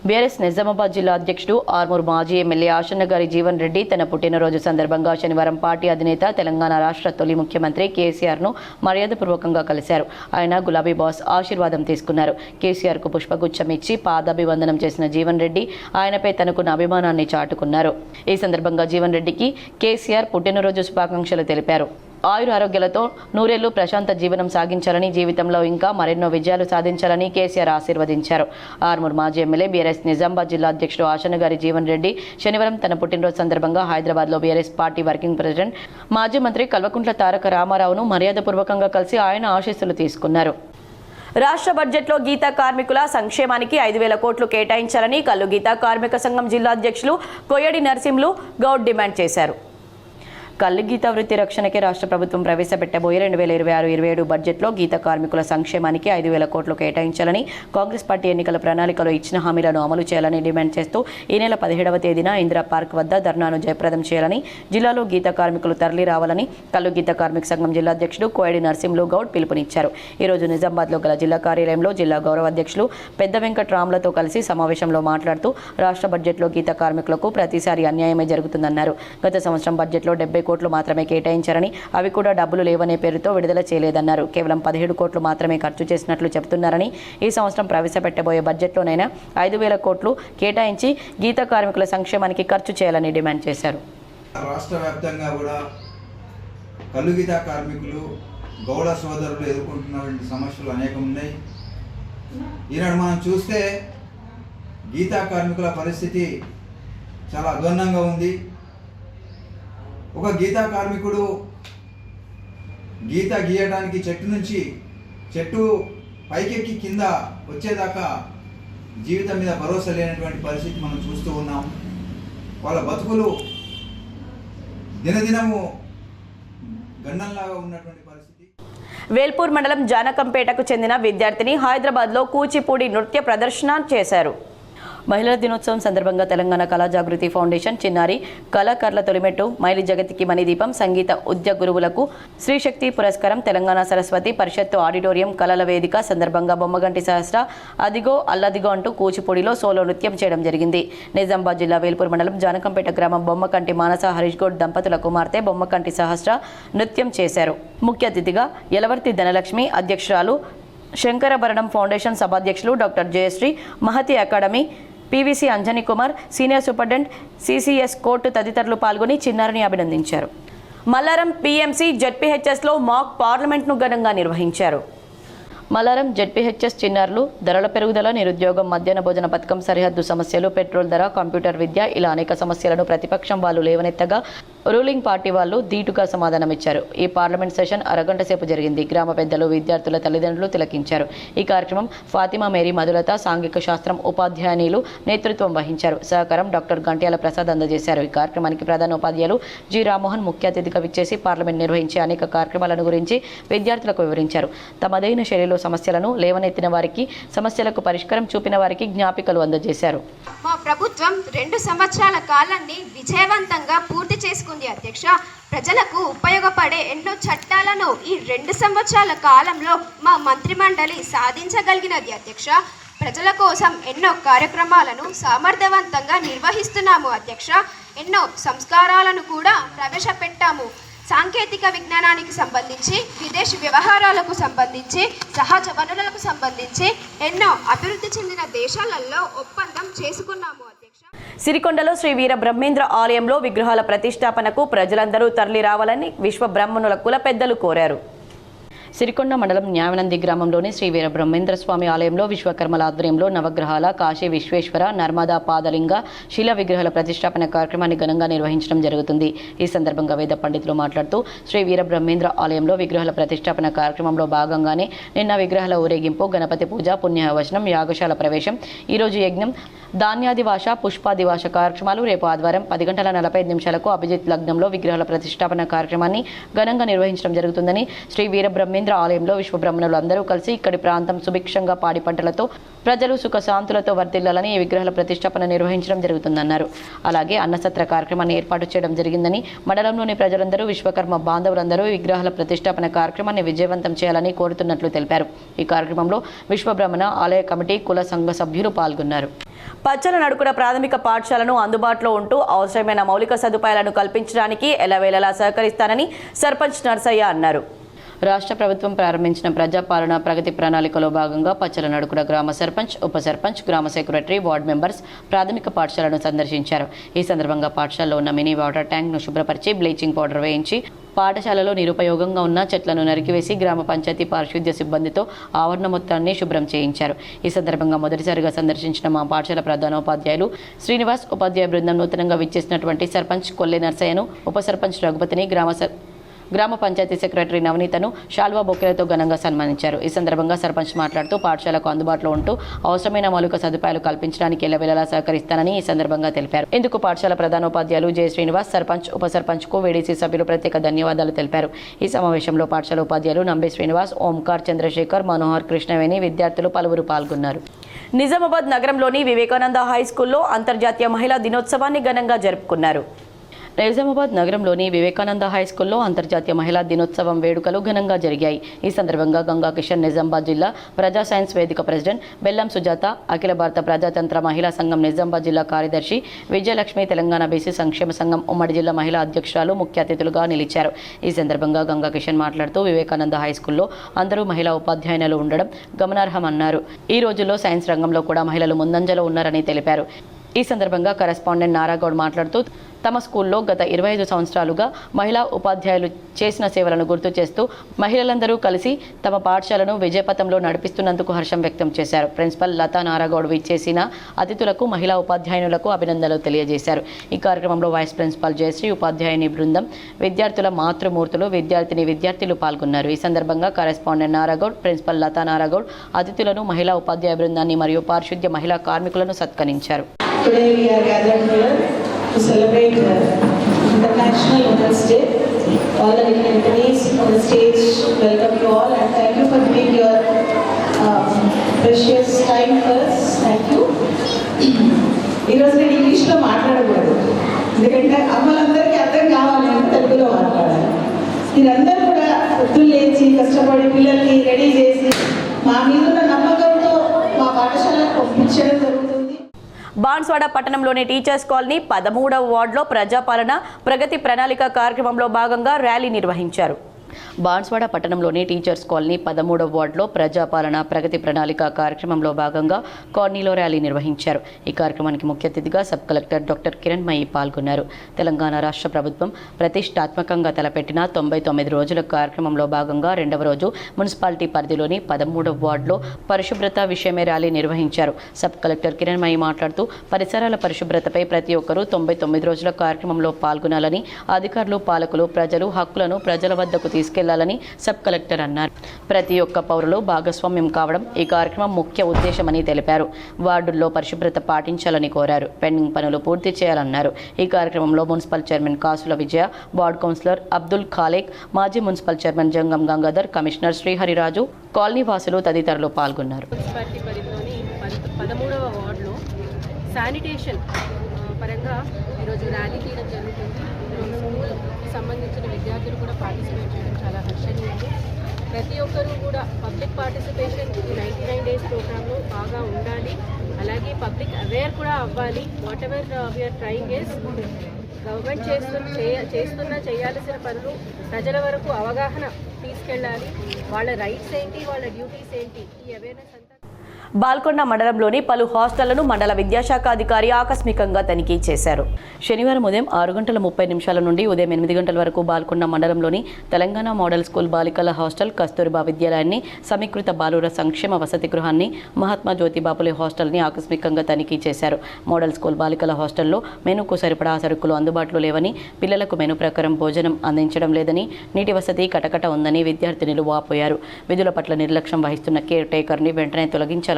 బీఆర్ఎస్ నిజామాబాద్ జిల్లా అధ్యక్షుడు ఆర్మూర్ మాజీ ఎమ్మెల్యే ఆశన్నగారి జీవన్ రెడ్డి తన పుట్టినరోజు సందర్భంగా శనివారం పార్టీ అధినేత తెలంగాణ రాష్ట్ర తొలి ముఖ్యమంత్రి కేసీఆర్ను మర్యాదపూర్వకంగా కలిశారు. ఆయన గులాబీ బాస్ ఆశీర్వాదం తీసుకున్నారు. కేసీఆర్కు పుష్పగుచ్చం ఇచ్చి పాదాభివందనం చేసిన జీవన్ రెడ్డి ఆయనపై తనకున్న అభిమానాన్ని చాటుకున్నారు. ఈ సందర్భంగా జీవన్ రెడ్డికి కేసీఆర్ పుట్టినరోజు శుభాకాంక్షలు తెలిపారు. ఆయుర ఆరోగ్యాలతో నూరేళ్లు ప్రశాంత జీవనం సాగించాలని, జీవితంలో ఇంకా మరెన్నో విజయాలు సాధించాలని కేసీఆర్ ఆశీర్వదించారు. ఆర్మూర్ మాజీ ఎమ్మెల్యే బీఆర్ఎస్ నిజామాబాద్ జిల్లా అధ్యక్షుడు ఆశన్నగారి జీవన్ రెడ్డి శనివారం తన పుట్టినరోజు సందర్భంగా హైదరాబాద్లో బీఆర్ఎస్ పార్టీ వర్కింగ్ ప్రెసిడెంట్ మాజీ మంత్రి కల్వకుంట్ల తారక రామారావును మర్యాదపూర్వకంగా కలిసి ఆయన ఆశీస్సులు తీసుకున్నారు. రాష్ట్ర బడ్జెట్లో గీతా కార్మికుల సంక్షేమానికి 5,000 కోట్లు కేటాయించాలని కల్లు గీతా కార్మిక సంఘం జిల్లా అధ్యక్షులు కొయ్యడి నరసింహులు గౌడ్ డిమాండ్ చేశారు. కల్లు గీతా వృత్తి రక్షణకి రాష్ట్ర ప్రభుత్వం ప్రవేశపెట్టబోయే 2026-27 బడ్జెట్లో గీతా కార్మికుల సంక్షేమానికి 5,000 కోట్లు కేటాయించాలని, కాంగ్రెస్ పార్టీ ఎన్నికల ప్రణాళికలో ఇచ్చిన హామీలను అమలు చేయాలని డిమాండ్ చేస్తూ ఈ నెల 17వ తేదీన ఇందిరా పార్క్ వద్ద ధర్నాను జయప్రదం చేయాలని, జిల్లాలో గీతా కార్మికులు తరలి రావాలని కల్లు గీతా కార్మిక సంఘం జిల్లా అధ్యక్షుడు కోయడి నరసింహులు గౌడ్ పిలుపునిచ్చారు. ఈరోజు నిజామాబాద్లో గల జిల్లా కార్యాలయంలో జిల్లా గౌరవ అధ్యక్షులు పెద్ద వెంకట్రాములతో కలిసి సమావేశంలో మాట్లాడుతూ రాష్ట్ర బడ్జెట్లో గీతా కార్మికులకు ప్రతిసారి అన్యాయమే జరుగుతుందన్నారు. గత సంవత్సరం బడ్జెట్లో 70 కోట్లు మాత్రమే కేటాయించారని, అవి కూడా డబ్బులు లేవనే పేరుతో విడుదల చేయలేదన్నారు. కేవలం 17 కోట్లు మాత్రమే ఖర్చు చేసినట్లు చెబుతున్నారని, ఈ సంవత్సరం ప్రవేశపెట్టబోయే బడ్జెట్లోనైనా 5,000 కోట్లు కేటాయించి గీతా కార్మికుల సంక్షేమానికి ఖర్చు చేయాలని డిమాండ్ చేశారు. రాష్ట్ర వ్యాప్తంగా కూడా కల్లు గీతా కార్మికులు గౌడ సోదరులు ఎదుర్కొంటున్నటువంటి సమస్యలు అనేకం ఉన్నాయి. ఈనాడు మనం చూస్తే గీతా కార్మికుల పరిస్థితి చాలా అధ్వాన్నంగా ఉంది. ఒక గీతా కార్మికుడు గీత గీయడానికి చెట్టు నుంచి చెట్టు పైకెక్కి కింద వచ్చేదాకా జీవితం మీద భరోసా లేనటువంటి పరిస్థితి మనం చూస్తూ ఉన్నాం. వాళ్ళ బతుకులు దినదినము గండంలాగా ఉన్నటువంటి పరిస్థితి. వేల్పూర్ మండలం జానకంపేటకు చెందిన విద్యార్థిని హైదరాబాద్లో కూచిపూడి నృత్య ప్రదర్శన చేశారు. మహిళల దినోత్సవం సందర్భంగా తెలంగాణ కళా జాగృతి ఫౌండేషన్ చిన్నారి కళాకారుల తొలిమెట్టు మైలి జగతికి మణిదీపం సంగీత ఉద్య గురువులకు శ్రీశక్తి పురస్కారం తెలంగాణ సరస్వతి పరిషత్తు ఆడిటోరియం కళల వేదిక సందర్భంగా బొమ్మగంటి సహస్ర అదిగో అల్లదిగో అంటూ కూచిపూడిలో సోలో నృత్యం చేయడం జరిగింది. నిజామాబాద్ జిల్లా వేల్పూర్ మండలం జానకంపేట గ్రామం బొమ్మకంటి మానస హరీష్ గౌడ్ దంపతుల కుమార్తె బొమ్మకంటి సహస్ర నృత్యం చేశారు. ముఖ్య అతిథిగా యలవర్తి ధనలక్ష్మి, అధ్యక్షురాలు శంకరభరణం ఫౌండేషన్ సభాధ్యక్షులు doctor Jayashree, Mahathi academy PVC Anjani Kumar, senior superintendent CCS court తదితరులు పాల్గొని చిన్నారిని అభినందించారు. మల్లారం పీఎంసీ జెడ్పీహెచ్ఎస్లో మాక్ పార్లమెంట్ను ఘనంగా నిర్వహించారు. మల్లారం జెడ్పీహెచ్ఎస్ చిన్నారులు ధరల పెరుగుదల, నిరుద్యోగం, మధ్యాహ్న భోజన పథకం, సరిహద్దు సమస్యలు, పెట్రోల్ ధర, కంప్యూటర్ విద్య ఇలా అనేక సమస్యలను ప్రతిపక్షం వాళ్ళు లేవనెత్తగా రూలింగ్ పార్టీ వాళ్ళు ధీటుగా సమాధానమిచ్చారు. ఈ పార్లమెంట్ సెషన్ అరగంట సేపు జరిగింది. గ్రామ పెద్దలు, విద్యార్థుల తల్లిదండ్రులు తిలకించారు. ఈ కార్యక్రమం ఫాతిమా మేరీ మధులత సాంఘిక శాస్త్రం ఉపాధ్యాయునిలు నేతృత్వం వహించారు. సహకారం డాక్టర్ గంట్యాల ప్రసాద్ అందజేశారు. ఈ కార్యక్రమానికి ప్రధాన ఉపాధ్యాయులు జి రామ్మోహన్ ముఖ్య అతిథిగా విచ్చేసి పార్లమెంట్ నిర్వహించే అనేక కార్యక్రమాలను గురించి విద్యార్థులకు వివరించారు. తమదైన శైలిలో సమస్యలను లేవనెత్తిన వారికి, సమస్యలకు పరిష్కారం చూపిన వారికి జ్ఞాపికలు అందజేశారు. మా ప్రభుత్వం 2 సంవత్సరాల కాలాన్ని విజయవంతంగా పూర్తి చేసుకుంది అధ్యక్ష. ప్రజలకు ఉపయోగపడే ఎన్నో చట్టాలను ఈ 2 సంవత్సరాల కాలంలో మా మంత్రిమండలి సాధించగలిగినది అధ్యక్ష. ప్రజల కోసం ఎన్నో కార్యక్రమాలను సమర్థవంతంగా నిర్వహిస్తున్నాము అధ్యక్ష. ఎన్నో సంస్కారాలను కూడా ప్రవేశపెట్టాము. సాంకేతిక విజ్ఞానానికి సంబంధించి, విదేశీ వ్యవహారాలకు సంబంధించి, సహజ వనరులకు సంబంధించి ఎన్నో అభివృద్ధి చెందిన దేశాలలో ఒప్పందం చేసుకున్నాము అధ్యక్ష. సిరికొండలో శ్రీ వీర బ్రహ్మేంద్ర ఆలయంలో విగ్రహాల ప్రతిష్టాపనకు ప్రజలందరూ తరలి రావాలని విశ్వ బ్రాహ్మణుల కుల పెద్దలు కోరారు. సిరికొండ మండలం న్యావనంది గ్రామంలోని శ్రీ వీర బ్రహ్మేంద్ర స్వామి ఆలయంలో విశ్వకర్మల ఆధ్వర్యంలో నవగ్రహాల, కాశీ విశ్వేశ్వర, నర్మదా పాదలింగ శిలా విగ్రహాల ప్రతిష్టాపన కార్యక్రమాన్ని ఘనంగా నిర్వహించడం జరుగుతుంది. ఈ సందర్భంగా వేద పండితులు మాట్లాడుతూ శ్రీ వీర బ్రహ్మేంద్ర ఆలయంలో విగ్రహాల ప్రతిష్టాపన కార్యక్రమంలో భాగంగానే నిన్న విగ్రహాల ఊరేగింపు, గణపతి పూజ, పుణ్యవచనం, యాగశాల ప్రవేశం, ఈరోజు యజ్ఞం, ధాన్యాదివాస, పుష్పాదివాస కార్యక్రమాలు, రేపు ఆదివారం 10:45 అభిజిత్ లగ్నంలో విగ్రహాల ప్రతిష్టాపన కార్యక్రమాన్ని ఘనంగా నిర్వహించడం జరుగుతుందని శ్రీ వీర బ్రహ్మేంద్ర రాఘవేంద్ర ఆలయంలో విశ్వబ్రహ్మణులు అందరూ కలిసి ఇక్కడి ప్రాంతం సుభిక్షంగా పాడి పంటలతో ప్రజలు సుఖశాంతులతో వర్ధిల్లాలని ఈ విగ్రహాల ప్రతిష్టాపన నిర్వహించడం జరుగుతుందన్నారు. అలాగే అన్నసత్ర కార్యక్రమాన్ని ఏర్పాటు చేయడం జరిగిందని, మండలంలోని ప్రజలందరూ విశ్వకర్మ బాంధవులందరూ ఈ విగ్రహాల ప్రతిష్టాపన కార్యక్రమాన్ని విజయవంతం చేయాలని కోరుతున్నట్లు తెలిపారు. ఈ కార్యక్రమంలో విశ్వబ్రహ్మణ ఆలయ కమిటీ కుల సంఘ సభ్యులు పాల్గొన్నారు. పచ్చల నడుకుడ ప్రాథమిక పాఠశాలను అందుబాటులో ఉంటూ అవసరమైన మౌలిక సదుపాయాలను కల్పించడానికి ఎల్లవేళలా సహకరిస్తానని సర్పంచ్ నర్సయ్య అన్నారు. రాష్ట్ర ప్రభుత్వం ప్రారంభించిన ప్రజాపాలన ప్రగతి ప్రణాళికలో భాగంగా పచ్చల నడుకుడ గ్రామ సర్పంచ్, ఉప సర్పంచ్, గ్రామ సెక్రటరీ, వార్డు మెంబర్స్ ప్రాథమిక పాఠశాలను సందర్శించారు. ఈ సందర్భంగా పాఠశాలలో ఉన్న మినీ వాటర్ ట్యాంక్ను శుభ్రపరిచి బ్లీచింగ్ పౌడర్ వేయించి పాఠశాలలో నిరుపయోగంగా ఉన్న చెట్లను నరికివేసి గ్రామ పంచాయతీ పారిశుద్ధ్య సిబ్బందితో ఆవరణ మొత్తాన్ని శుభ్రం చేయించారు. ఈ సందర్భంగా మొదటిసారిగా సందర్శించిన మా పాఠశాల ప్రధానోపాధ్యాయులు శ్రీనివాస్, ఉపాధ్యాయ బృందం నూతనంగా విచ్చేసినటువంటి సర్పంచ్ కొల్లె నర్సయ్యను, ఉప సర్పంచ్ రఘుపతిని, గ్రామ పంచాయతీ సెక్రటరీ నవనీతను శాల్వా బొకేలతో ఘనంగా సన్మానించారు. ఈ సందర్భంగా సర్పంచ్ మాట్లాడుతూ పాఠశాలకు అందుబాటులో ఉంటూ అవసరమైన మౌలిక సదుపాయాలు కల్పించడానికి ఎల్లవేళలా సహకరిస్తానని ఈ సందర్భంగా తెలిపారు. ఇందుకు పాఠశాల ప్రధానోపాధ్యాయులు జె శ్రీనివాస్, సర్పంచ్, ఉప సర్పంచ్కు వేడీసీ సభ్యులు ప్రత్యేక ధన్యవాదాలు తెలిపారు. ఈ సమావేశంలో పాఠశాల ఉపాధ్యాయులు నంబే శ్రీనివాస్, ఓంకార్, చంద్రశేఖర్, మనోహర్, కృష్ణవేణి, విద్యార్థులు పలువురు పాల్గొన్నారు. నిజామాబాద్ నగరంలోని వివేకానంద హై స్కూల్లో అంతర్జాతీయ మహిళా దినోత్సవాన్ని ఘనంగా జరుపుకున్నారు. నిజామాబాద్ నగరంలోని వివేకానంద హై స్కూల్లో అంతర్జాతీయ మహిళా దినోత్సవం వేడుకలు ఘనంగా జరిగాయి. ఈ సందర్భంగా గంగా కిషన్ నిజామాబాద్ జిల్లా ప్రజా సైన్స్ వేదిక ప్రెసిడెంట్ బెల్లం సుజాత, అఖిల భారత ప్రజాతంత్ర మహిళా సంఘం నిజామాబాద్ జిల్లా కార్యదర్శి విజయలక్ష్మి, తెలంగాణ బీసీ సంక్షేమ సంఘం ఉమ్మడి జిల్లా మహిళా అధ్యక్షురాలు ముఖ్య అతిథులుగా నిలిచారు. ఈ సందర్భంగా గంగా కిషన్ మాట్లాడుతూ వివేకానంద హై స్కూల్లో అందరూ మహిళా ఉపాధ్యాయులు ఉండడం గమనార్హమన్నారు. ఈ రోజుల్లో సైన్స్ రంగంలో కూడా మహిళలు ముందంజలో ఉన్నారని తెలిపారు. ఈ సందర్భంగా కరెస్పాండెంట్ నారాగౌడ్ మాట్లాడుతూ తమ స్కూల్లో గత 25 సంవత్సరాలుగా మహిళా ఉపాధ్యాయులు చేసిన సేవలను గుర్తు చేస్తూ మహిళలందరూ కలిసి తమ పాఠశాలను విజయపథంలో నడిపిస్తున్నందుకు హర్షం వ్యక్తం చేశారు. ప్రిన్సిపల్ లతా నారాగౌడ్ విచ్చేసిన అతిథులకు మహిళా ఉపాధ్యాయునులకు అభినందనలు తెలియజేశారు. ఈ కార్యక్రమంలో వైస్ ప్రిన్సిపల్ జయశ్రీ, ఉపాధ్యాయుని బృందం, విద్యార్థుల మాతృమూర్తులు, విద్యార్థులు పాల్గొన్నారు. ఈ సందర్భంగా కరెస్పాండెంట్ నారాగౌడ్, ప్రిన్సిపల్ లతా నారాగౌడ్ అతిథులను, మహిళా ఉపాధ్యాయ బృందాన్ని మరియు పారిశుద్ధ్య మహిళా కార్మికులను సత్కరించారు. Today we are gathered here to celebrate International Women's Day. All the dignitaries on the stage, welcome you all and thank you for giving your precious time for us. Thank you. ఈరోజు నేను ఇంగ్లీష్లో మాట్లాడకూడదు, ఎందుకంటే అమ్మలందరికీ అర్థం కావాలి అంటే తెలుగులో మాట్లాడాలి. మీరందరూ కూడా పొద్దున్న లేచి కష్టపడి పిల్లల్ని రెడీ చేసి మా మీద ఉన్న నమ్మకంతో మా పాఠశాలకు పంపించడం జరుగుతుంది. బాన్స్వాడ పట్టణంలోని టీచర్స్ కాలనీ 13వ వార్డులో ప్రజాపాలన ప్రగతి ప్రణాళిక కార్యక్రమంలో భాగంగా ర్యాలీ నిర్వహించారు. బాన్స్వాడ పట్టణంలోని టీచర్స్ కాలనీ 13వ వార్డులో ప్రజాపాలన ప్రగతి ప్రణాళిక కార్యక్రమంలో భాగంగా కాలనీలో ర్యాలీ నిర్వహించారు. ఈ కార్యక్రమానికి ముఖ్య అతిథిగా సబ్ కలెక్టర్ డాక్టర్ కిరణ్మయి పాల్గొన్నారు. తెలంగాణ రాష్ట్ర ప్రభుత్వం ప్రతిష్టాత్మకంగా తలపెట్టిన 99 రోజుల కార్యక్రమంలో భాగంగా 2వ రోజు మున్సిపాలిటీ పరిధిలోని 13వ వార్డులో పరిశుభ్రత విషయమే ర్యాలీ నిర్వహించారు. సబ్ కలెక్టర్ కిరణ్మయి మాట్లాడుతూ పరిసరాల పరిశుభ్రతపై ప్రతి ఒక్కరూ 99 రోజుల కార్యక్రమంలో పాల్గొనాలని, అధికారులు, పాలకులు ప్రజలు హక్కులను ప్రజల వద్దకు తీసుకెళ్లాలని సబ్ కలెక్టర్ అన్నారు. ప్రతి ఒక్క పౌరులు భాగస్వామ్యం కావడం ఈ కార్యక్రమం ముఖ్య ఉద్దేశమని తెలిపారు. వార్డుల్లో పరిశుభ్రత పాటించాలని కోరారు. పెండింగ్ పనులు పూర్తి చేయాలన్నారు. ఈ కార్యక్రమంలో మున్సిపల్ చైర్మన్ కాసుల విజయ, వార్డు కౌన్సిలర్ అబ్దుల్ ఖాలేక్, మాజీ మున్సిపల్ చైర్మన్ జంగం గంగాధర్, కమిషనర్ శ్రీహరిరాజు, కాలనీ వాసులు తదితరులు పాల్గొన్నారు. మున్సిపాలిటీ పరిధిలోని 13వ వార్డులో శానిటేషన్ పరంగా ఈరోజు ర్యాలీ తీయడం జరుగుతుంది. స్కూల్కి సంబంధించిన విద్యార్థులు కూడా పార్టిసిపేట్ చేయడం చాలా హర్షణీయంగా. ప్రతి ఒక్కరూ కూడా పబ్లిక్ పార్టిసిపేషన్ ఈ 99 డేస్ ప్రోగ్రాంలో బాగా ఉండాలి. అలాగే పబ్లిక్ అవేర్ కూడా అవ్వాలి. Whatever we're trying is government చేయాల్సిన పనులు ప్రజల వరకు అవగాహన తీసుకెళ్ళాలి. వాళ్ళ రైట్స్ ఏంటి, వాళ్ళ డ్యూటీస్ ఏంటి, ఈ అవేర్నెస్ అంతా. బాల్కొండ మండలంలోని పలు హాస్టళ్లను మండల విద్యాశాఖ అధికారి ఆకస్మికంగా తనిఖీ చేశారు. శనివారం ఉదయం 6:30 నుండి ఉదయం 8 గంటల వరకు బాల్కొండ మండలంలోని తెలంగాణ మోడల్ స్కూల్ బాలికల హాస్టల్, కస్తూరిబా విద్యాలయాన్ని, సమీకృత బాలుర సంక్షేమ వసతి గృహాన్ని, మహాత్మా జ్యోతిబాపులే హాస్టల్ని ఆకస్మికంగా తనిఖీ చేశారు. మోడల్ స్కూల్ బాలికల హాస్టల్లో మెనూకు సరిపడా సరుకులు అందుబాటులో లేవని, పిల్లలకు మెనూ ప్రకారం భోజనం అందించడం లేదని, నీటి వసతి కటకట ఉందని విద్యార్థినులు వాపోయారు. విధుల పట్ల నిర్లక్ష్యం వహిస్తున్న కేర్ టేకర్ని వెంటనే తొలగించాలన్నారు.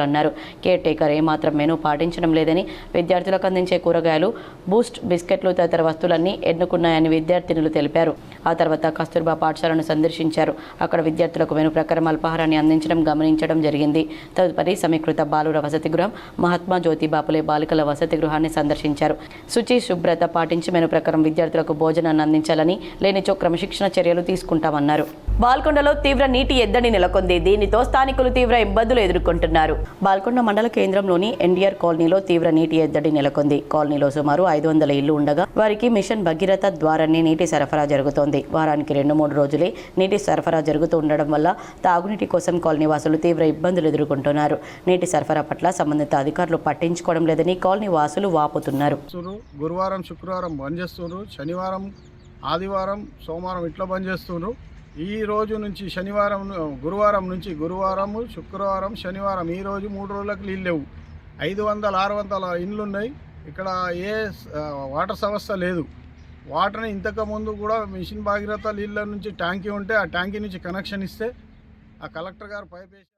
కేర్ టేకర్ ఏమాత్రం మెనూ పాటించడం లేదని, విద్యార్థులకు అందించే కూరగాయలు, బూస్ట్, బిస్కెట్లు తదితర వస్తువులన్నీ ఎన్నుకున్నాయని విద్యార్థినులు తెలిపారు. ఆ తర్వాత కస్తూర్బా పాఠశాలను సందర్శించారు. అక్కడ విద్యార్థులకు మెను ప్రకారం అల్పాహారాన్ని అందించడం గమనించడం జరిగింది. తదుపరి సమీకృత బాలుర వసతి గృహం, మహాత్మా జ్యోతిబాపులే బాలికల వసతి గృహాన్ని సందర్శించారు. శుచి శుభ్రత పాటించి మెను ప్రకారం విద్యార్థులకు భోజనాన్ని అందించాలని, లేనిచో క్రమశిక్షణ చర్యలు తీసుకుంటామన్నారు. బాల్కొండలో తీవ్ర నీటి ఎద్దడి నెలకొంది. దీనితో స్థానికులు తీవ్ర ఇబ్బందులు ఎదుర్కొంటున్నారు. బాల్కొండ మండల కేంద్రంలోని ఎన్టీఆర్ కాలనీలో తీవ్ర నీటి ఎద్దడి నెలకొంది. కాలనీలో సుమారు 500 ఇళ్లు ఉండగా వారికి మిషన్ భగీరథ ద్వారానే నీటి సరఫరా జరుగుతోంది. వారానికి 2-3 రోజులే నీటి సరఫరా జరుగుతూ ఉండడం వల్ల తాగునీటి కోసం కాలనీ వాసులు తీవ్ర ఇబ్బందులు ఎదుర్కొంటున్నారు. నీటి సరఫరా పట్ల సంబంధిత అధికారులు పట్టించుకోవడం లేదని కాలనీ వాసులు వాపోతున్నారు. గురువారం శుక్రవారం బంద్ చేస్తున్నారు, శనివారం ఆదివారం సోమవారం ఇట్లా బంద్ చేస్తున్నారు. ఈ రోజు నుంచి గురువారం నుంచి శుక్రవారం శనివారం ఈ రోజు 3 రోజులకు నీళ్ళు లేవు. 500-600 ఇండ్లు ఉన్నాయి. ఇక్కడ ఏ వాటర్ సమస్య లేదు. వాటర్ని ఇంతకుముందు కూడా మిషన్ భాగీరథ నీళ్ళ నుంచి ట్యాంకీ ఉంటే ఆ ట్యాంకీ నుంచి కనెక్షన్ ఇస్తే ఆ కలెక్టర్ గారు పైప్ వేశారు.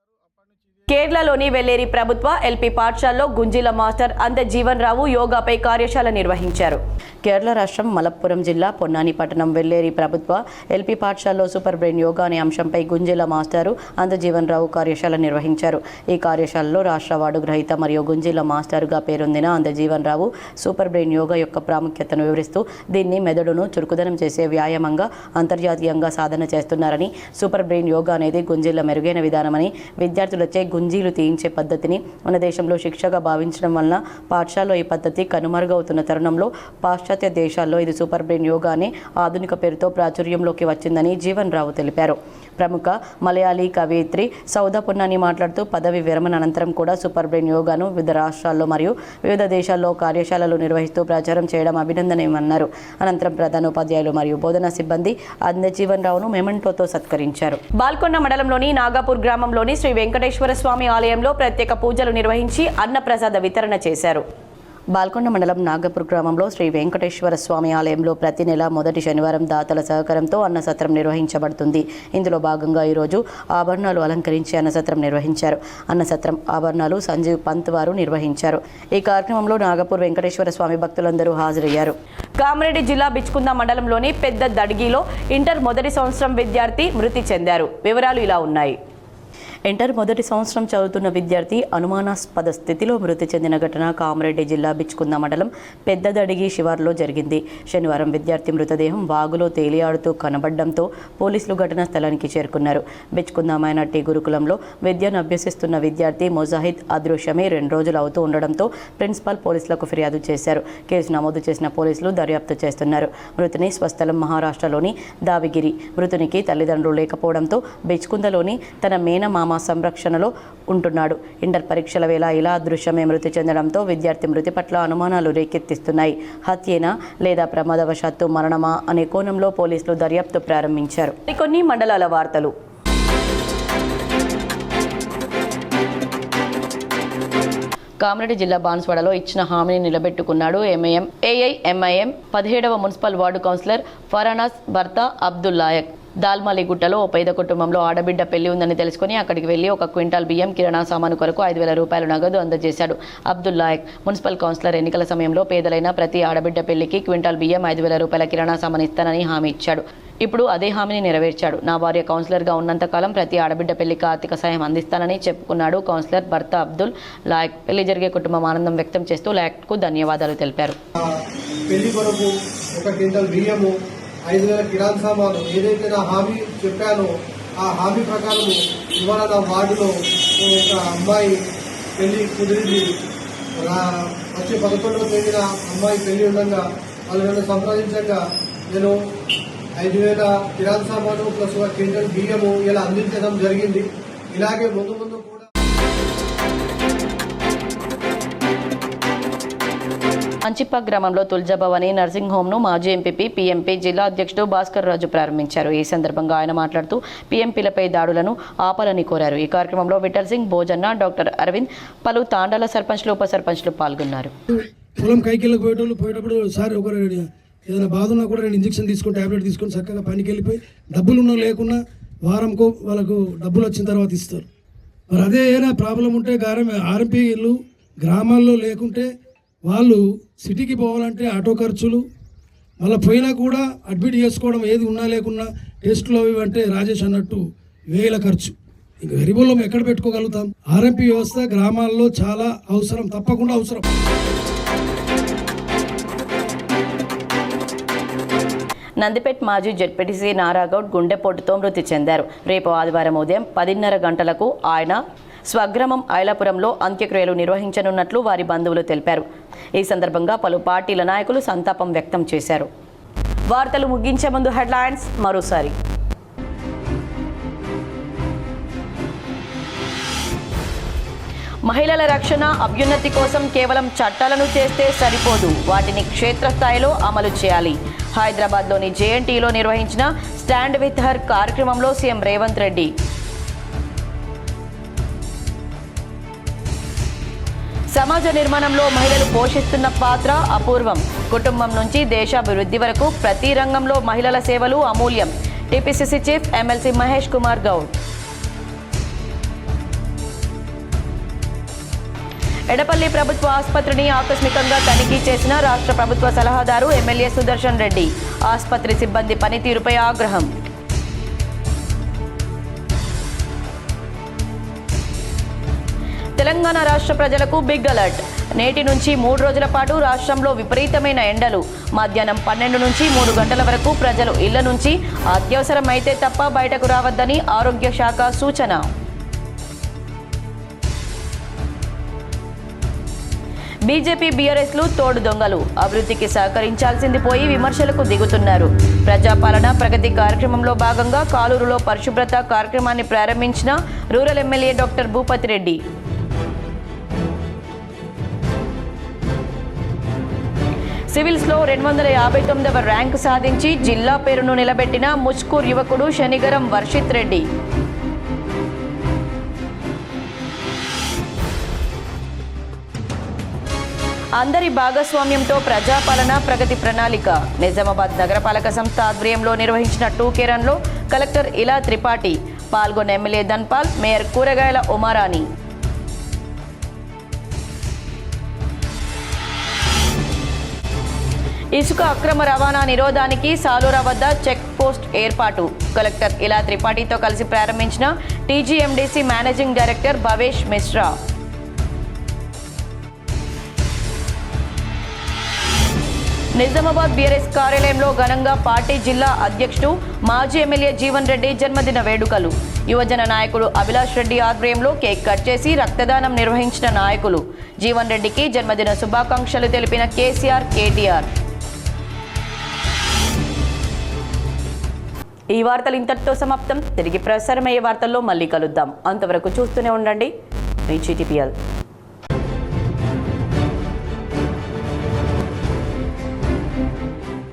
కేరళలోని వెల్లేరి ప్రభుత్వ ఎల్పీ పాఠశాలలో గుంజీల మాస్టర్ అంద జీవన్ రావు యోగాపై కార్యశాల నిర్వహించారు. కేరళ రాష్ట్రం మలప్పురం జిల్లా పొన్నాని పట్టణం వెల్లేరి ప్రభుత్వ ఎల్పీ పాఠశాలలో సూపర్ బ్రెయిన్ యోగా అనే అంశంపై గుంజీల మాస్టారు అంద జీవన్ రావు కార్యశాల నిర్వహించారు. ఈ కార్యశాలలో రాష్ట్ర అవార్డు గ్రహీత మరియు గుంజీల మాస్టర్గా పేరొందిన అంద జీవన్ రావు సూపర్ బ్రెయిన్ యోగా యొక్క ప్రాముఖ్యతను వివరిస్తూ దీన్ని మెదడును చురుకుదనం చేసే వ్యాయామంగా అంతర్జాతీయంగా సాధన చేస్తున్నారని, సూపర్ బ్రెయిన్ యోగా అనేది గుంజీల మెరుగైన విధానమని, విద్యార్థులచే గుంజీలు తీయించే పద్ధతిని మన దేశంలో శిక్షగా భావించడం వలన పాఠశాలలో ఈ పద్ధతి కనుమరుగవుతున్న తరుణంలో పాశ్చాత్య దేశాల్లో ఇది సూపర్ బ్రెయిన్ యోగా అనే ఆధునిక పేరుతో ప్రాచుర్యంలోకి వచ్చిందని జీవన్ రావు తెలిపారు. ప్రముఖ మలయాళీ కవయిత్రి సౌదా పొన్నాని మాట్లాడుతూ పదవి విరమణ అనంతరం కూడా సూపర్ బ్రెయిన్ యోగాను వివిధ రాష్ట్రాల్లో మరియు వివిధ దేశాల్లో కార్యశాలలు నిర్వహిస్తూ ప్రచారం చేయడం అభినందనీయమన్నారు. అనంతరం ప్రధానోపాధ్యాయులు మరియు బోధనా సిబ్బంది అంద జీవన్ రావును మెమెంటోతో సత్కరించారు. బాల్కొండ మండలంలోని నాగాపూర్ గ్రామంలోని శ్రీ వెంకటేశ్వర స్వామి ఆలయంలో ప్రత్యేక పూజలు నిర్వహించి అన్నప్రసాద వితరణ చేశారు. బాల్కొండ మండలం నాగపూర్ గ్రామంలో శ్రీ వెంకటేశ్వర స్వామి ఆలయంలో ప్రతి నెల మొదటి శనివారం దాతల సహకారంతో అన్నసత్రం నిర్వహించబడుతుంది. ఇందులో భాగంగా ఈరోజు ఆభరణాలు అలంకరించి అన్నసత్రం నిర్వహించారు. అన్నసత్రం ఆభరణాలు సంజీవ్ పంత్ వారు నిర్వహించారు. ఈ కార్యక్రమంలో నాగపూర్ వెంకటేశ్వర స్వామి భక్తులందరూ హాజరయ్యారు. కామారెడ్డి జిల్లా బిచ్కుంద మండలంలోని పెద్ద దడిగిలో ఇంటర్ మొదటి సంవత్సరం విద్యార్థి మృతి చెందారు. వివరాలు ఇలా ఉన్నాయి. ఇంటర్ మొదటి సంవత్సరం చదువుతున్న విద్యార్థి అనుమానాస్పద స్థితిలో మృతి చెందిన ఘటన కామారెడ్డి జిల్లా బిచ్కుంద మండలం పెద్దదడిగి శివారులో జరిగింది. శనివారం విద్యార్థి మృతదేహం వాగులో తేలియాడుతూ కనబడడంతో పోలీసులు ఘటనా స్థలానికి చేరుకున్నారు. బిచ్కుంద మైనార్టీ గురుకులంలో విద్యను అభ్యసిస్తున్న విద్యార్థి మొజాహిద్ అదృశ్యమే 2 రోజులు అవుతూ ఉండడంతో ప్రిన్సిపాల్ పోలీసులకు ఫిర్యాదు చేశారు. కేసు నమోదు చేసిన పోలీసులు దర్యాప్తు చేస్తున్నారు. మృతుని స్వస్థలం మహారాష్ట్రలోని దావిగిరి. మృతునికి తల్లిదండ్రులు లేకపోవడంతో బిచ్కుందలోని తన మేనమామ సంరక్షణలో ఉంటున్నాడు. ఇంటర్ పరీక్షల వేళ ఇలా అదృశ్యమే మృతి చెందడంతో విద్యార్థి మృతి పట్ల అనుమానాలు రేకెత్తిస్తున్నాయి. హత్యేనా లేదా ప్రమాదవశాత్తు మరణమా అనే కోణంలో పోలీసులు దర్యాప్తు ప్రారంభించారు. కొన్ని మండలాల వార్తలు. కామారెడ్డి జిల్లా బాన్స్వాడలో ఇచ్చిన హామీని నిలబెట్టుకున్నాడు ఏఐఎంఐఎం 17వ మున్సిపల్ వార్డు కౌన్సిలర్ ఫరానాస్ భర్త అబ్దుల్ లాయక్. దాల్మలిగుట్టలో ఓ పేద కుటుంబంలో ఆడబిడ్డ పెళ్లి ఉందని తెలుసుకుని అక్కడికి వెళ్లి 1 క్వింటాల్ బియ్యం, కిరాణా సామాను కొరకు 5,000 రూపాయలు నగదు అందజేశాడు అబ్దుల్ లాయక్. మున్సిపల్ కౌన్సిలర్ ఎన్నికల సమయంలో పేదలైన ప్రతి ఆడబిడ్డ పెళ్లికి క్వింటాల్ బియ్యం, 5,000 రూపాయల కిరాణా సామాను ఇస్తానని హామీ ఇచ్చాడు. ఇప్పుడు అదే హామీని నెరవేర్చాడు. నా భార్య కౌన్సిలర్గా ఉన్నంతకాలం ప్రతి ఆడబిడ్డ పెళ్లికి ఆర్థిక సాయం అందిస్తానని చెప్పుకున్నాడు కౌన్సిలర్ భర్త అబ్దుల్ లాయక్. పెళ్లి జరిగే కుటుంబం ఆనందం వ్యక్తం చేస్తూ లాయక్కు ధన్యవాదాలు తెలిపారు. పెళ్లి కొరకు 1 క్వింటాల్ బియ్యము, 5,000 కిరాణా సామాను ఏదైతే నా హామీ చెప్పానో ఆ హామీ ప్రకారం ఇవాళ నా వార్డులో ఒక అమ్మాయి పెళ్లి కుదిరింది. వచ్చే 11వ తేదీన అమ్మాయి పెళ్లి ఉండగా వాళ్ళు నన్ను సంప్రదించగా నేను 5,000 కిరాణా సామాను ప్లస్ 1 క్వింటల్ బియ్యము ఇలా అందించడం జరిగింది. ఇలాగే ముందు కూడా అంచిప్ప గ్రామంలో తుల్జాభవాని నర్సింగ్ హోమ్ను మాజీ ఎంపీపీ పీఎంపీ జిల్లా అధ్యక్షుడు భాస్కర్ రాజు ప్రారంభించారు. ఈ సందర్భంగా ఆయన మాట్లాడుతూ పీఎంపీలపై దాడులను ఆపాలని కోరారు. ఈ కార్యక్రమంలో విఠల్ సింగ్, భోజన్న, డాక్టర్ అరవింద్, పలు తాండాల సర్పంచ్లు, ఉప సర్పంచ్లు పాల్గొన్నారు. పొలం కైకిళ్ళకి పోయేటప్పుడు సార్ ఒకరు ఏదైనా బాధ ఉన్నా కూడా 2 ఇంజక్షన్ తీసుకొని టాబ్లెట్ తీసుకొని చక్కగా పనికి వెళ్ళిపోయి డబ్బులున్నా లేకున్నా వారంకో వాళ్ళకు డబ్బులు వచ్చిన తర్వాత ఇస్తారు. మరి అదే ఏదైనా ప్రాబ్లం ఉంటే ఆర్ఎంపీలు గ్రామాల్లో లేకుంటే వాళ్ళు సిటీకి పోవాలంటే ఆటో ఖర్చులు, మళ్ళీ పోయినా కూడా అడ్మిట్ చేసుకోవడం ఏది ఉన్నా లేకున్నా టెస్టులు అవి అంటే రాజేష్ అన్నట్టు వేల ఖర్చు. ఇంకా గరీబుల్లో ఎక్కడ పెట్టుకోగలుగుతాం? ఆర్ఎంపీ వ్యవస్థ గ్రామాల్లో చాలా అవసరం, తప్పకుండా అవసరం. నందిపేట్ మాజీ జెడ్పీటీసీ నారాగౌడ్ గుండెపోటుతో మృతి చెందారు. రేపు ఆదివారం ఉదయం 10:30 గంటలకు ఆయన స్వగ్రామం ఐలాపురంలో అంత్యక్రియలు నిర్వహించనున్నట్లు వారి బంధువులు తెలిపారు. ఈ సందర్భంగా పలు పార్టీల నాయకులు సంతాపం వ్యక్తం చేశారు. వార్తలు ముగించే ముందు హెడ్లైన్స్ మరోసారి. మహిళల రక్షణ, అభ్యున్నతి కోసం కేవలం చట్టాలను చేస్తే సరిపోదు, వాటిని క్షేత్రస్థాయిలో అమలు చేయాలి. హైదరాబాద్లోని జేఎన్టీలో నిర్వహించిన స్టాండ్ విత్ హర్ కార్యక్రమంలో సీఎం రేవంత్ రెడ్డి. సమాజ నిర్మాణంలో మహిళలు పోషిస్తున్న పాత్ర అపూర్వం. కుటుంబం నుంచి దేశాభివృద్ధి వరకు ప్రతి రంగంలో మహిళల సేవలు అమూల్యం. TPCC chief MLC Mahesh Kumar Goud. Edapalli ప్రభుత్వ ఆసుపత్రిని ఆకస్మికంగా తనిఖీ చేసిన రాష్ట్ర ప్రభుత్వ సలహాదారు ఎమ్మెల్యే సుదర్శన్ రెడ్డి. ఆసుపత్రి సిబ్బంది పనితీరుపై ఆగ్రహం. తెలంగాణ రాష్ట్ర ప్రజలకు బిగ్ అలర్ట్. నేటి నుంచి 3 రోజుల పాటు రాష్ట్రంలో విపరీతమైన ఎండలు. మధ్యాహ్నం 12 నుంచి 3 గంటల వరకు ప్రజలు ఇళ్ల నుంచి అత్యవసరమైతే తప్ప బయటకు రావద్దని ఆరోగ్య శాఖ సూచన. బీజేపీ బీఆర్ఎస్లు తోడు దొంగలు. అభివృద్ధికి సహకరించాల్సింది పోయి విమర్శలకు దిగుతున్నారు. ప్రజాపాలన ప్రగతి కార్యక్రమంలో భాగంగా కాలూరులో పరిశుభ్రత కార్యక్రమాన్ని ప్రారంభించిన rural MLA doctor Bhupathi Reddy. సివిల్స్లో 259వ ర్యాంకు సాధించి జిల్లా పేరును నిలబెట్టిన ముచ్కూర్ యువకుడు శనిగరం వర్షిత్ రెడ్డి. అందరి భాగస్వామ్యంతో ప్రజాపాలన ప్రగతి ప్రణాళిక. నిజామాబాద్ నగరపాలక సంస్థ ఆధ్వర్యంలో నిర్వహించిన 2K రన్లో కలెక్టర్ ఇలా త్రిపాఠి. పాల్గొన్న ఎమ్మెల్యే ధన్పాల్, మేయర్ కూరగాయల ఉమారాణి. ఇసుక అక్రమ రవాణా నిరోధానికి సాలూరా వద్ద చెక్ పోస్ట్ ఏర్పాటు. కలెక్టర్ ఇలా త్రిపాఠితో కలిసి ప్రారంభించిన TGMDC managing director Bhavesh Mishra. Nizamabad BRS కార్యాలయంలో ఘనంగా పార్టీ జిల్లా అధ్యక్షుడు మాజీ ఎమ్మెల్యే జీవన్ రెడ్డి జన్మదిన వేడుకలు. యువజన నాయకుడు అభిలాష్ రెడ్డి ఆధ్వర్యంలో కేక్ కట్ చేసి రక్తదానం నిర్వహించిన నాయకులు. జీవన్ రెడ్డికి జన్మదిన శుభాకాంక్షలు తెలిపిన కేసీఆర్, కేటీఆర్. ఈ వార్తలు ఇంతటితో సమాప్తం. తిరిగి ప్రసారమయ్యే వార్తల్లో మళ్ళీ కలుద్దాం. అంతవరకు చూస్తూనే ఉండండి మీ GTPL.